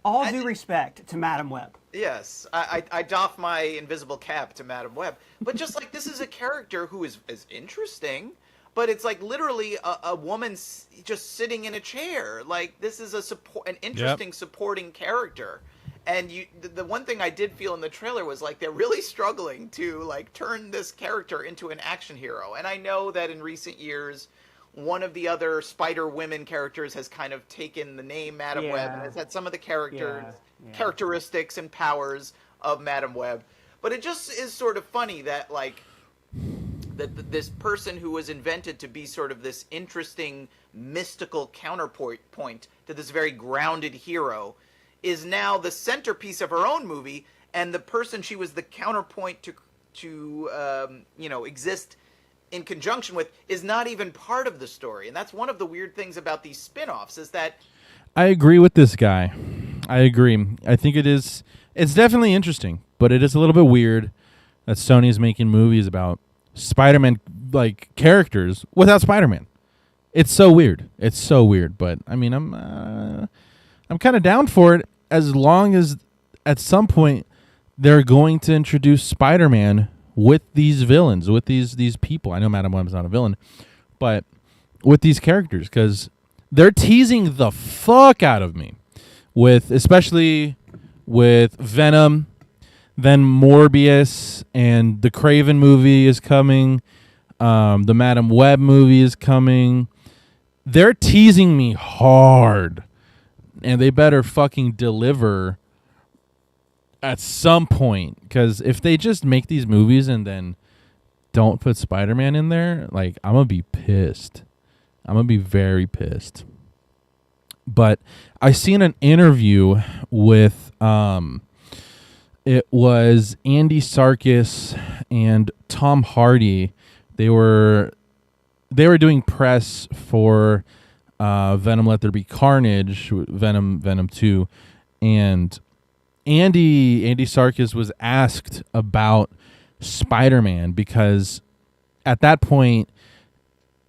All due respect to Madam Web. Yes, I doff my invisible cap to Madam Web. But just like, this is a character who is interesting, but it's like literally a woman just sitting in a chair. Like, this is an interesting supporting character. And the one thing I did feel in the trailer was like they're really struggling to like turn this character into an action hero. And I know that in recent years, one of the other Spider-Women characters has kind of taken the name Madam Web and has had some of the characteristics and powers of Madam Web. But it just is sort of funny that like this person who was invented to be sort of this interesting mystical counterpoint to this very grounded hero is now the centerpiece of her own movie, and the person she was the counterpoint to exist in conjunction with is not even part of the story. And that's one of the weird things about these spin-offs, is that I agree with this guy. I agree. I think it's definitely interesting, but it is a little bit weird that Sony is making movies about Spider-Man like characters without Spider-Man. It's so weird. It's so weird, but I mean, I'm kind of down for it as long as at some point they're going to introduce Spider-Man with these villains, with these people. I know Madam Web's not a villain, but with these characters, because they're teasing the fuck out of me especially with Venom, then Morbius, and the Craven movie is coming. The Madam Web movie is coming. They're teasing me hard, and they better fucking deliver at some point, because if they just make these movies and then don't put Spider-Man in there, like, I'm gonna be pissed. I'm gonna be very pissed. But I seen an interview with it was Andy Serkis and Tom Hardy. They were doing press for Venom Let There Be Carnage, Venom 2, and Andy Serkis was asked about Spider-Man, because at that point,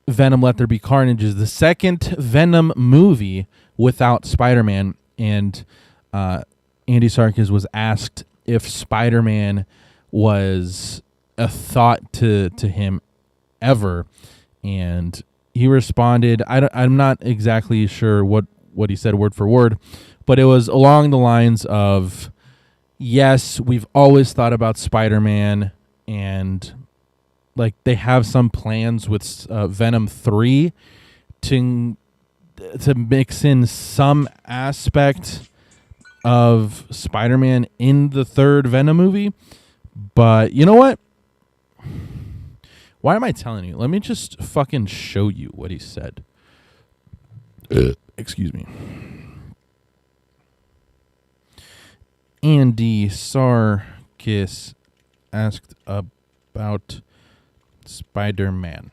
Venom Let There Be Carnage is the second Venom movie without Spider-Man, and Andy Serkis was asked if Spider-Man was a thought to him ever, and he responded, I'm not exactly sure what he said word for word, but it was along the lines of, yes, we've always thought about Spider-Man, and like they have some plans with Venom 3 to mix in some aspect of Spider-Man in the third Venom movie. But you know what? Why am I telling you? Let me just fucking show you what he said. Excuse me. Andy Sarkis asked about Spider-Man.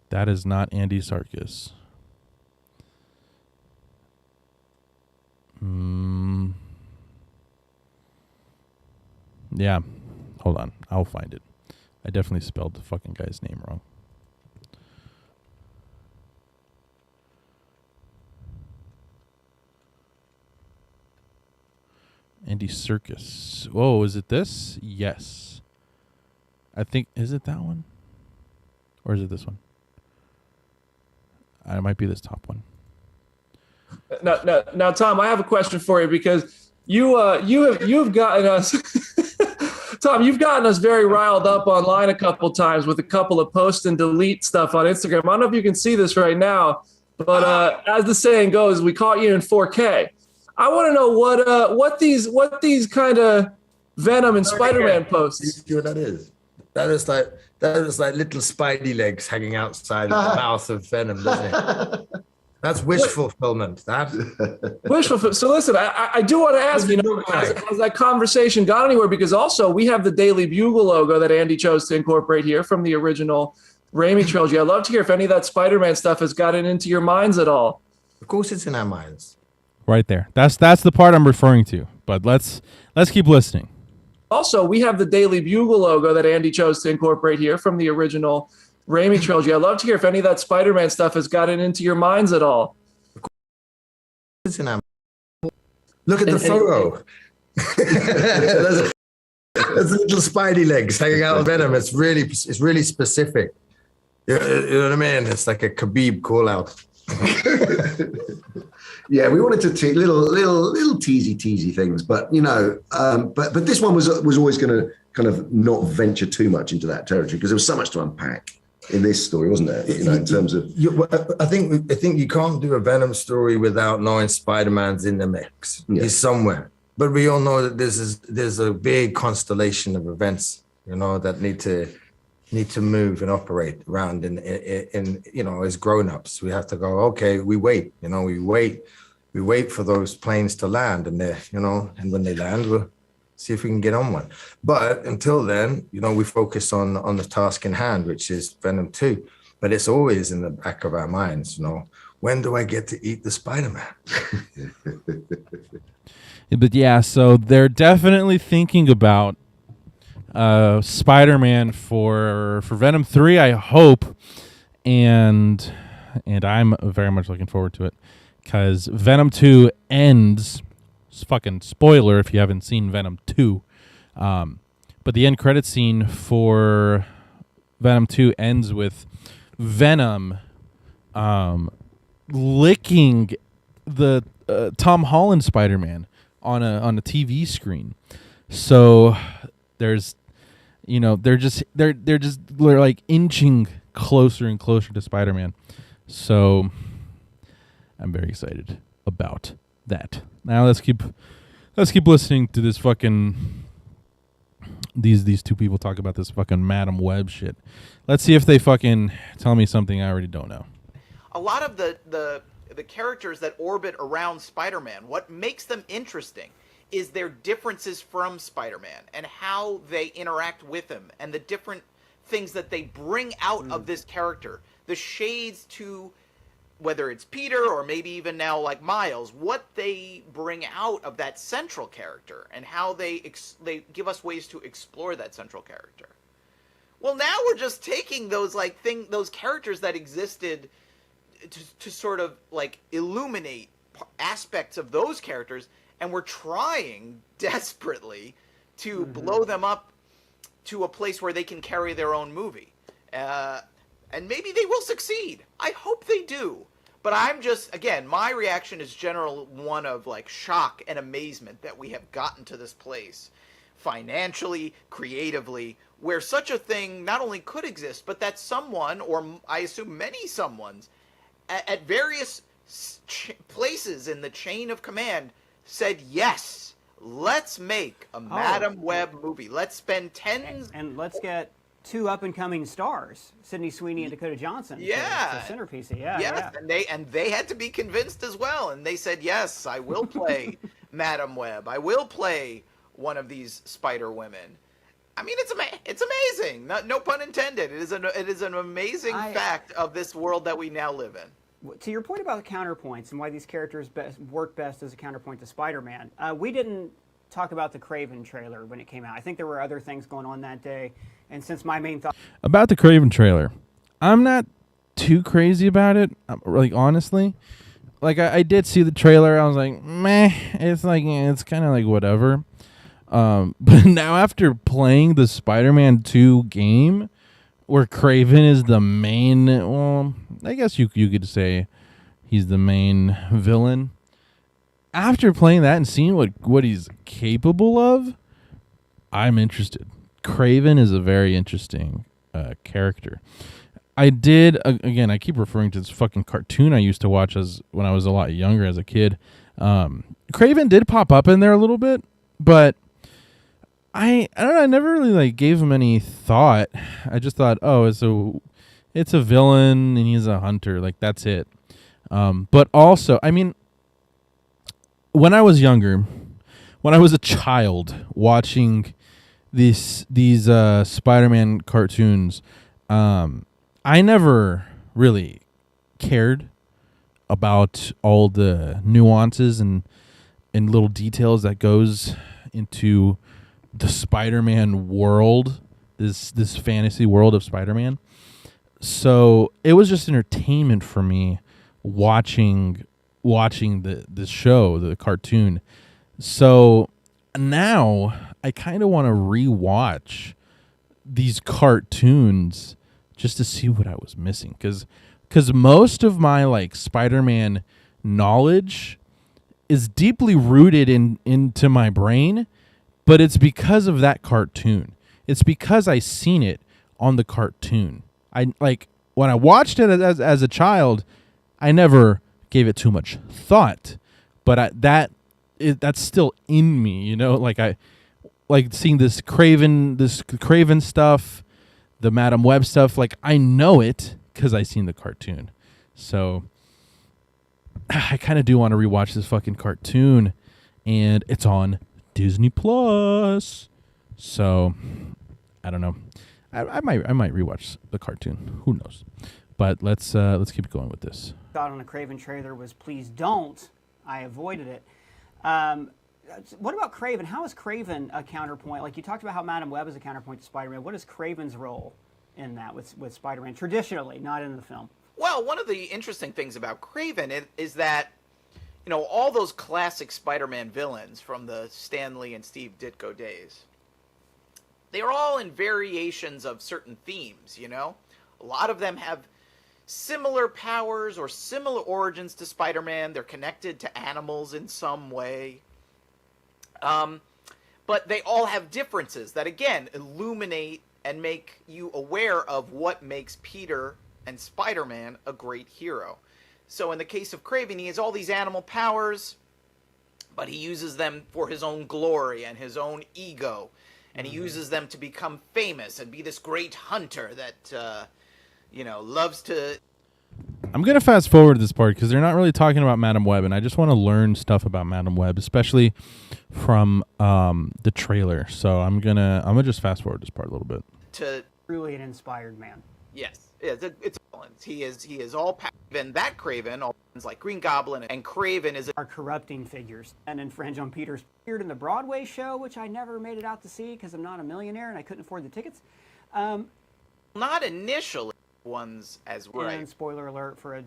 That is not Andy Sarkis. Yeah. Hold on. I'll find it. I definitely spelled the fucking guy's name wrong. Andy Serkis. Whoa, is it this? Yes. I think, is it that one? Or is it this one? It might be this top one. Now, Tom, I have a question for you because you've gotten us, Tom, you've gotten us very riled up online a couple times with a couple of post and delete stuff on Instagram. I don't know if you can see this right now, but as the saying goes, we caught you in 4K. I want to know what these kind of Venom and Spider-Man posts. You see what that is? That is like little Spidey legs hanging outside the mouth of Venom, doesn't it? That's wish fulfillment. Wish fulfillment. So listen, I do want to ask, has that conversation gone anywhere? Because also we have the Daily Bugle logo that Andy chose to incorporate here from the original Raimi trilogy. I'd love to hear if any of that Spider-Man stuff has gotten into your minds at all. Of course, it's in our minds. Right there. That's the part I'm referring to. But let's keep listening. Also, we have the Daily Bugle logo that Andy chose to incorporate here from the original Raimi trilogy. I'd love to hear if any of that Spider-Man stuff has gotten into your minds at all. It's in our Look at the photo. There's little Spidey legs hanging out of Venom. It's really specific. You know what I mean? It's like a Khabib call out. Yeah, we wanted to little teasy things, but but this one was always going to kind of not venture too much into that territory because there was so much to unpack in this story, wasn't there? In terms of, I think you can't do a Venom story without knowing Spider-Man's in the mix. Yeah. He's somewhere, but we all know that there's a big constellation of events, that need to move and operate around in as grown-ups. We have to go, okay, we wait for those planes to land, and and when they land, we'll see if we can get on one. But until then, we focus on the task in hand, which is Venom 2. But it's always in the back of our minds, when do I get to eat the Spider-Man? But yeah, so they're definitely thinking about Spider-Man for Venom 3, I hope, and I'm very much looking forward to it because Venom 2 ends. Fucking spoiler if you haven't seen Venom 2, but the end credit scene for Venom 2 ends with Venom licking the Tom Holland Spider-Man on a TV screen. So there's they're like inching closer and closer to Spider-Man. So I'm very excited about that. Now let's keep listening to this fucking these two people talk about this fucking Madam Web shit. Let's see if they fucking tell me something I already don't know. A lot of the characters that orbit around Spider-Man, what makes them interesting is their differences from Spider-Man and how they interact with him and the different things that they bring out of this character. The shades to whether it's Peter or maybe even now like Miles, what they bring out of that central character and how they give us ways to explore that central character. Well, now we're just taking those those characters that existed to sort of like illuminate aspects of those characters, and we're trying desperately to blow them up to a place where they can carry their own movie. And maybe they will succeed. I hope they do. But I'm just, again, my reaction is general one of like shock and amazement that we have gotten to this place financially, creatively, where such a thing not only could exist, but that someone, or I assume many someones, at various places in the chain of command said, yes, let's make a Madam Web movie. Let's spend tens... And let's get two up-and-coming stars, Sydney Sweeney and Dakota Johnson. Yeah. To centerpiece it. Yeah. Yes, Yeah. and they had to be convinced as well, and they said, yes, I will play Madam Web. I will play one of these Spider Women. I mean, it's amazing. No pun intended. It is an amazing fact of this world that we now live in. To your point about the counterpoints and why these characters work best as a counterpoint to Spider-Man, we didn't talk about the Kraven trailer when it came out. I think there were other things going on that day, and since my main thought About the Kraven trailer, I'm not too crazy about it. Like, honestly, like I did see the trailer. I was like, meh. It's like it's kind of like whatever. But now after playing the Spider-Man 2 game, where Kraven is the main, well, I guess you could say he's the main villain. After playing that and seeing what he's capable of, I'm interested. Kraven is a very interesting character. I did, again, I keep referring to this fucking cartoon I used to watch when I was a lot younger as a kid. Kraven did pop up in there a little bit, but I don't know, I never really like gave him any thought. I just thought, oh, it's a villain and he's a hunter, like that's it. But also, I mean, when I was younger, when I was a child watching these Spider-Man cartoons, I never really cared about all the nuances and little details that goes into the Spider-Man world, this fantasy world of Spider-Man. So it was just entertainment for me watching the show, the cartoon. So now I kind of want to rewatch these cartoons just to see what I was missing, because most of my like Spider-Man knowledge is deeply rooted into my brain. But it's because of that cartoon. It's because I seen it on the cartoon. I like when I watched it as a child, I never gave it too much thought. But that's still in me, you know. Like I like seeing this Kraven stuff, the Madam Web stuff. Like I know it because I seen the cartoon. So I kind of do want to rewatch this fucking cartoon, and it's on Disney Plus. So I don't know. I might rewatch the cartoon. Who knows? But let's keep going with this. thought on the Kraven trailer was please don't. I avoided it. What about Kraven? How is Kraven a counterpoint? Like you talked about how Madam Web is a counterpoint to Spider-Man. What is Kraven's role in that with Spider-Man traditionally, not in the film? Well, one of the interesting things about Kraven is that, you know, all those classic Spider-Man villains from the Stan Lee and Steve Ditko days, they're all in variations of certain themes, you know? A lot of them have similar powers or similar origins to Spider-Man. They're connected to animals in some way. But they all have differences that, again, illuminate and make you aware of what makes Peter and Spider-Man a great hero. So in the case of Kraven, he has all these animal powers, but he uses them for his own glory and his own ego. And he uses them to become famous and be this great hunter that, you know, loves to... I'm going to fast forward this part because they're not really talking about Madam Web, and I just want to learn stuff about Madam Web, especially from the trailer. So I'm gonna just fast forward this part a little bit. To truly an inspired man. Yes, it's balance. He is all Kraven. That Kraven, all like Green Goblin and Kraven is are corrupting figures and infringe on Peter's appeared in the Broadway show, which I never made it out to see because I'm not a millionaire and I couldn't afford the tickets. Not initially ones as right. And spoiler alert for a.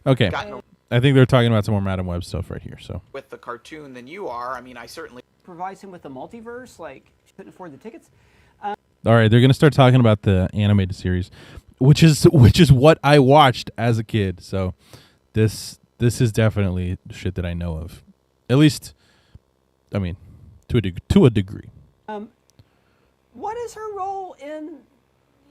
Okay, I think they're talking about some more Madam Web stuff right here. So with the cartoon than you are. I mean, I certainly provides him with the multiverse. Like she couldn't afford the tickets. All right, they're gonna start talking about the animated series, which is what I watched as a kid. So this is definitely shit that I know of, at least. I mean, to a degree. What is her role in?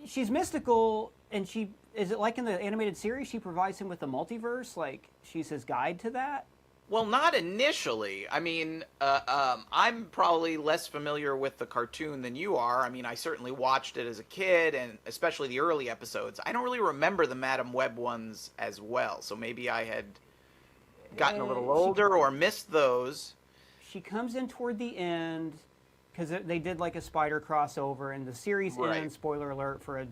She's mystical, and is it like in the animated series? She provides him with the multiverse, like she's his guide to that. Well, not initially. I mean, I'm probably less familiar with the cartoon than you are. I mean, I certainly watched it as a kid, and especially the early episodes. I don't really remember the Madam Web ones as well, so maybe I had gotten a little older or missed those. She comes in toward the end because they did like a spider crossover, and the series ends. Spoiler alert for a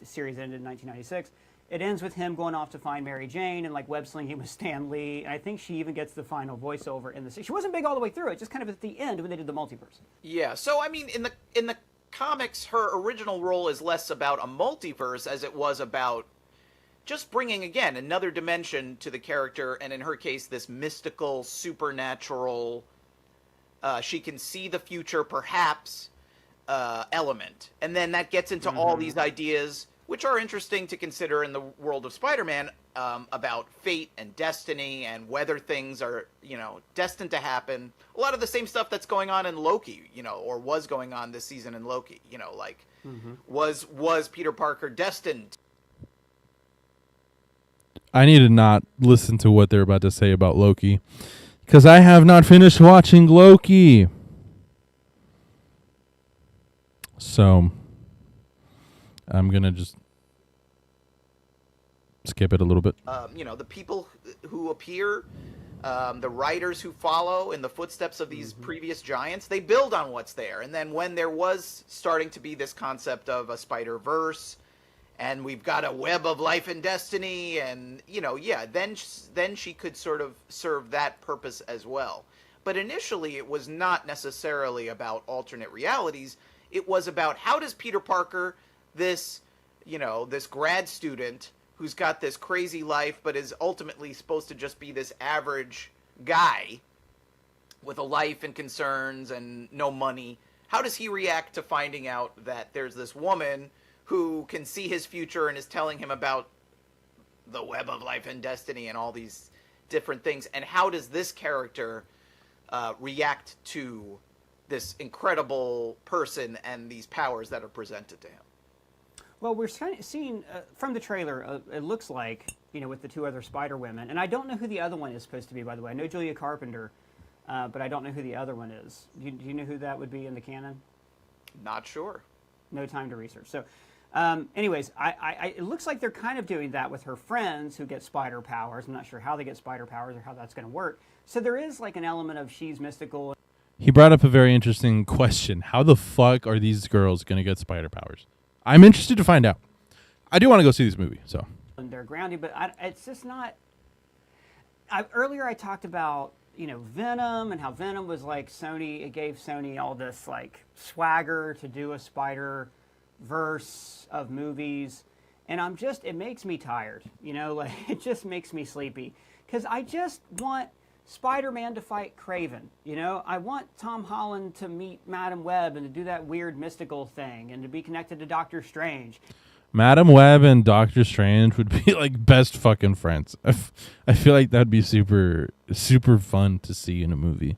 series ended in 1996. It ends with him going off to find Mary Jane and like web slinging with Stan Lee. And I think she even gets the final voiceover in the. She wasn't big all the way through it, just kind of at the end when they did the multiverse. Yeah. So I mean, in the comics, her original role is less about a multiverse as it was about just bringing again another dimension to the character, and in her case, this mystical, supernatural. She can see the future, perhaps, element, and then that gets into all these ideas, which are interesting to consider in the world of Spider-Man, about fate and destiny and whether things are, destined to happen. A lot of the same stuff that's going on in Loki, or was going on this season in Loki. Was Peter Parker destined? I need to not listen to what they're about to say about Loki, because I have not finished watching Loki. So I'm going to just skip it a little bit. The people who appear, the writers who follow in the footsteps of these previous giants, they build on what's there. And then when there was starting to be this concept of a Spider-Verse, and we've got a web of life and destiny, and, then she could sort of serve that purpose as well. But initially, it was not necessarily about alternate realities. It was about how does Peter Parker, this grad student who's got this crazy life but is ultimately supposed to just be this average guy with a life and concerns and no money, how does he react to finding out that there's this woman who can see his future and is telling him about the web of life and destiny and all these different things? And how does this character react to this incredible person and these powers that are presented to him? Well, we're seeing from the trailer, it looks like, with the two other Spider-Women, and I don't know who the other one is supposed to be, by the way. I know Julia Carpenter, but I don't know who the other one is. Do you know who that would be in the canon? Not sure. No time to research. So, anyways, it looks like they're kind of doing that with her friends who get spider powers. I'm not sure how they get spider powers or how that's going to work. So there is like an element of she's mystical. He brought up a very interesting question. How the fuck are these girls going to get spider powers? I'm interested to find out. I do want to go see this movie, so. And they're grounded, but it's just not. Earlier I talked about, Venom and how Venom was like Sony. It gave Sony all this like swagger to do a Spider-Verse of movies. And it makes me tired, it just makes me sleepy. Because I just want Spider-Man to fight Kraven, I want Tom Holland to meet Madam Web and to do that weird mystical thing and to be connected to Doctor Strange. Madam Web and Doctor Strange would be like best fucking friends. I feel like that'd be super, super fun to see in a movie.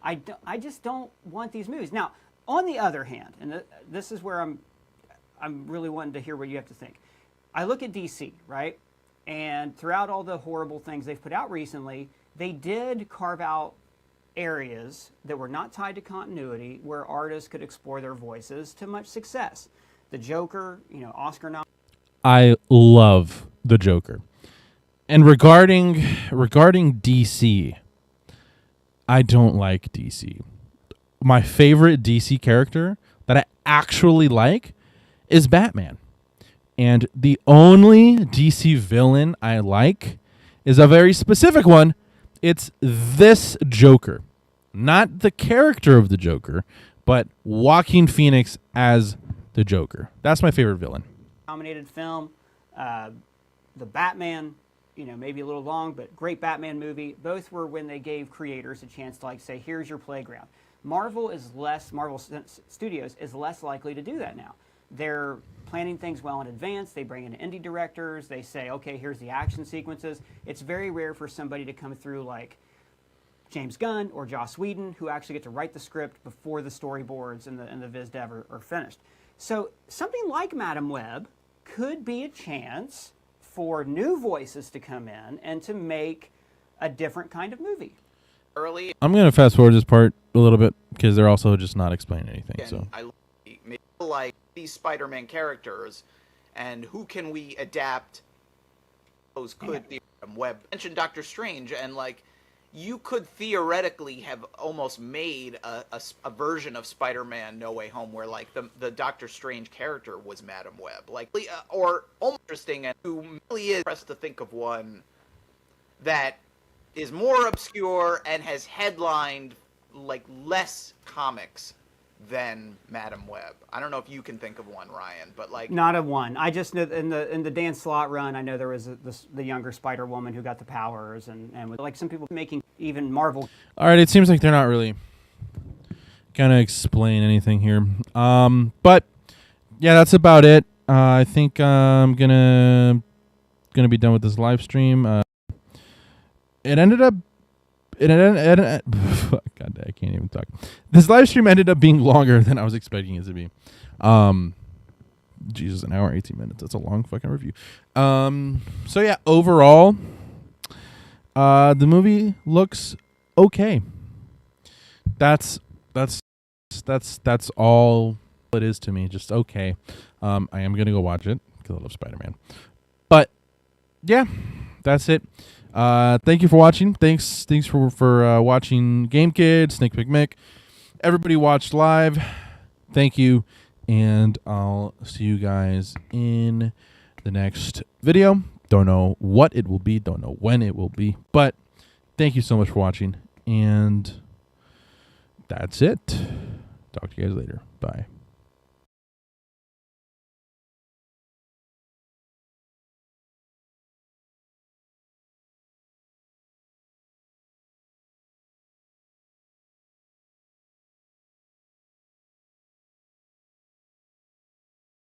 I just don't want these movies. Now, on the other hand, and this is where I'm really wanting to hear what you have to think. I look at DC, right? And throughout all the horrible things they've put out recently, they did carve out areas that were not tied to continuity where artists could explore their voices to much success. The Joker, Oscar nominated. I love the Joker. And regarding DC, I don't like DC. My favorite DC character that I actually like is Batman. And the only DC villain I like is a very specific one. It's this Joker. Not the character of the Joker, but Joaquin Phoenix as the Joker. That's my favorite villain. Nominated film, the Batman, maybe a little long, but great Batman movie. Both were when they gave creators a chance to say, here's your playground. Marvel Studios is less likely to do that now. They're planning things well in advance. They bring in indie directors. They say, okay, here's the action sequences. It's very rare for somebody to come through like James Gunn or Joss Whedon, who actually get to write the script before the storyboards and the viz dev are finished. So something like Madam Web could be a chance for new voices to come in and to make a different kind of movie. Early, I'm gonna fast forward this part a little bit because they're also just not explaining anything. So I feel like these Spider-Man characters, and who can we adapt? Those could be Web. Mentioned Doctor Strange, and like you could theoretically have almost made a version of Spider-Man No Way Home where like the Doctor Strange character was Madam Web, like or almost interesting, and who really is pressed to think of one that is more obscure and has headlined like less comics than Madam Web. I don't know if you can think of one, Ryan, but like not a one. I just know in the Dan Slott run, I know there was the younger Spider-Woman who got the powers, and with like some people making even Marvel. all right, it seems like they're not really gonna explain anything here. But yeah, that's about it. I think I'm gonna be done with this live stream. It ended up. God, I can't even talk. This live stream ended up being longer than I was expecting it to be. Jesus, an hour, 18 minutes. That's a long fucking review. So yeah, overall, the movie looks okay. That's all it is to me. Just okay. I am gonna go watch it because I love Spider-Man. But yeah, that's it. Thank you for watching. Thanks for watching Game Kids, Snake McMick. Everybody watched live. Thank you, and I'll see you guys in the next video. Don't know what it will be. Don't know when it will be. But thank you so much for watching, and that's it. Talk to you guys later. Bye.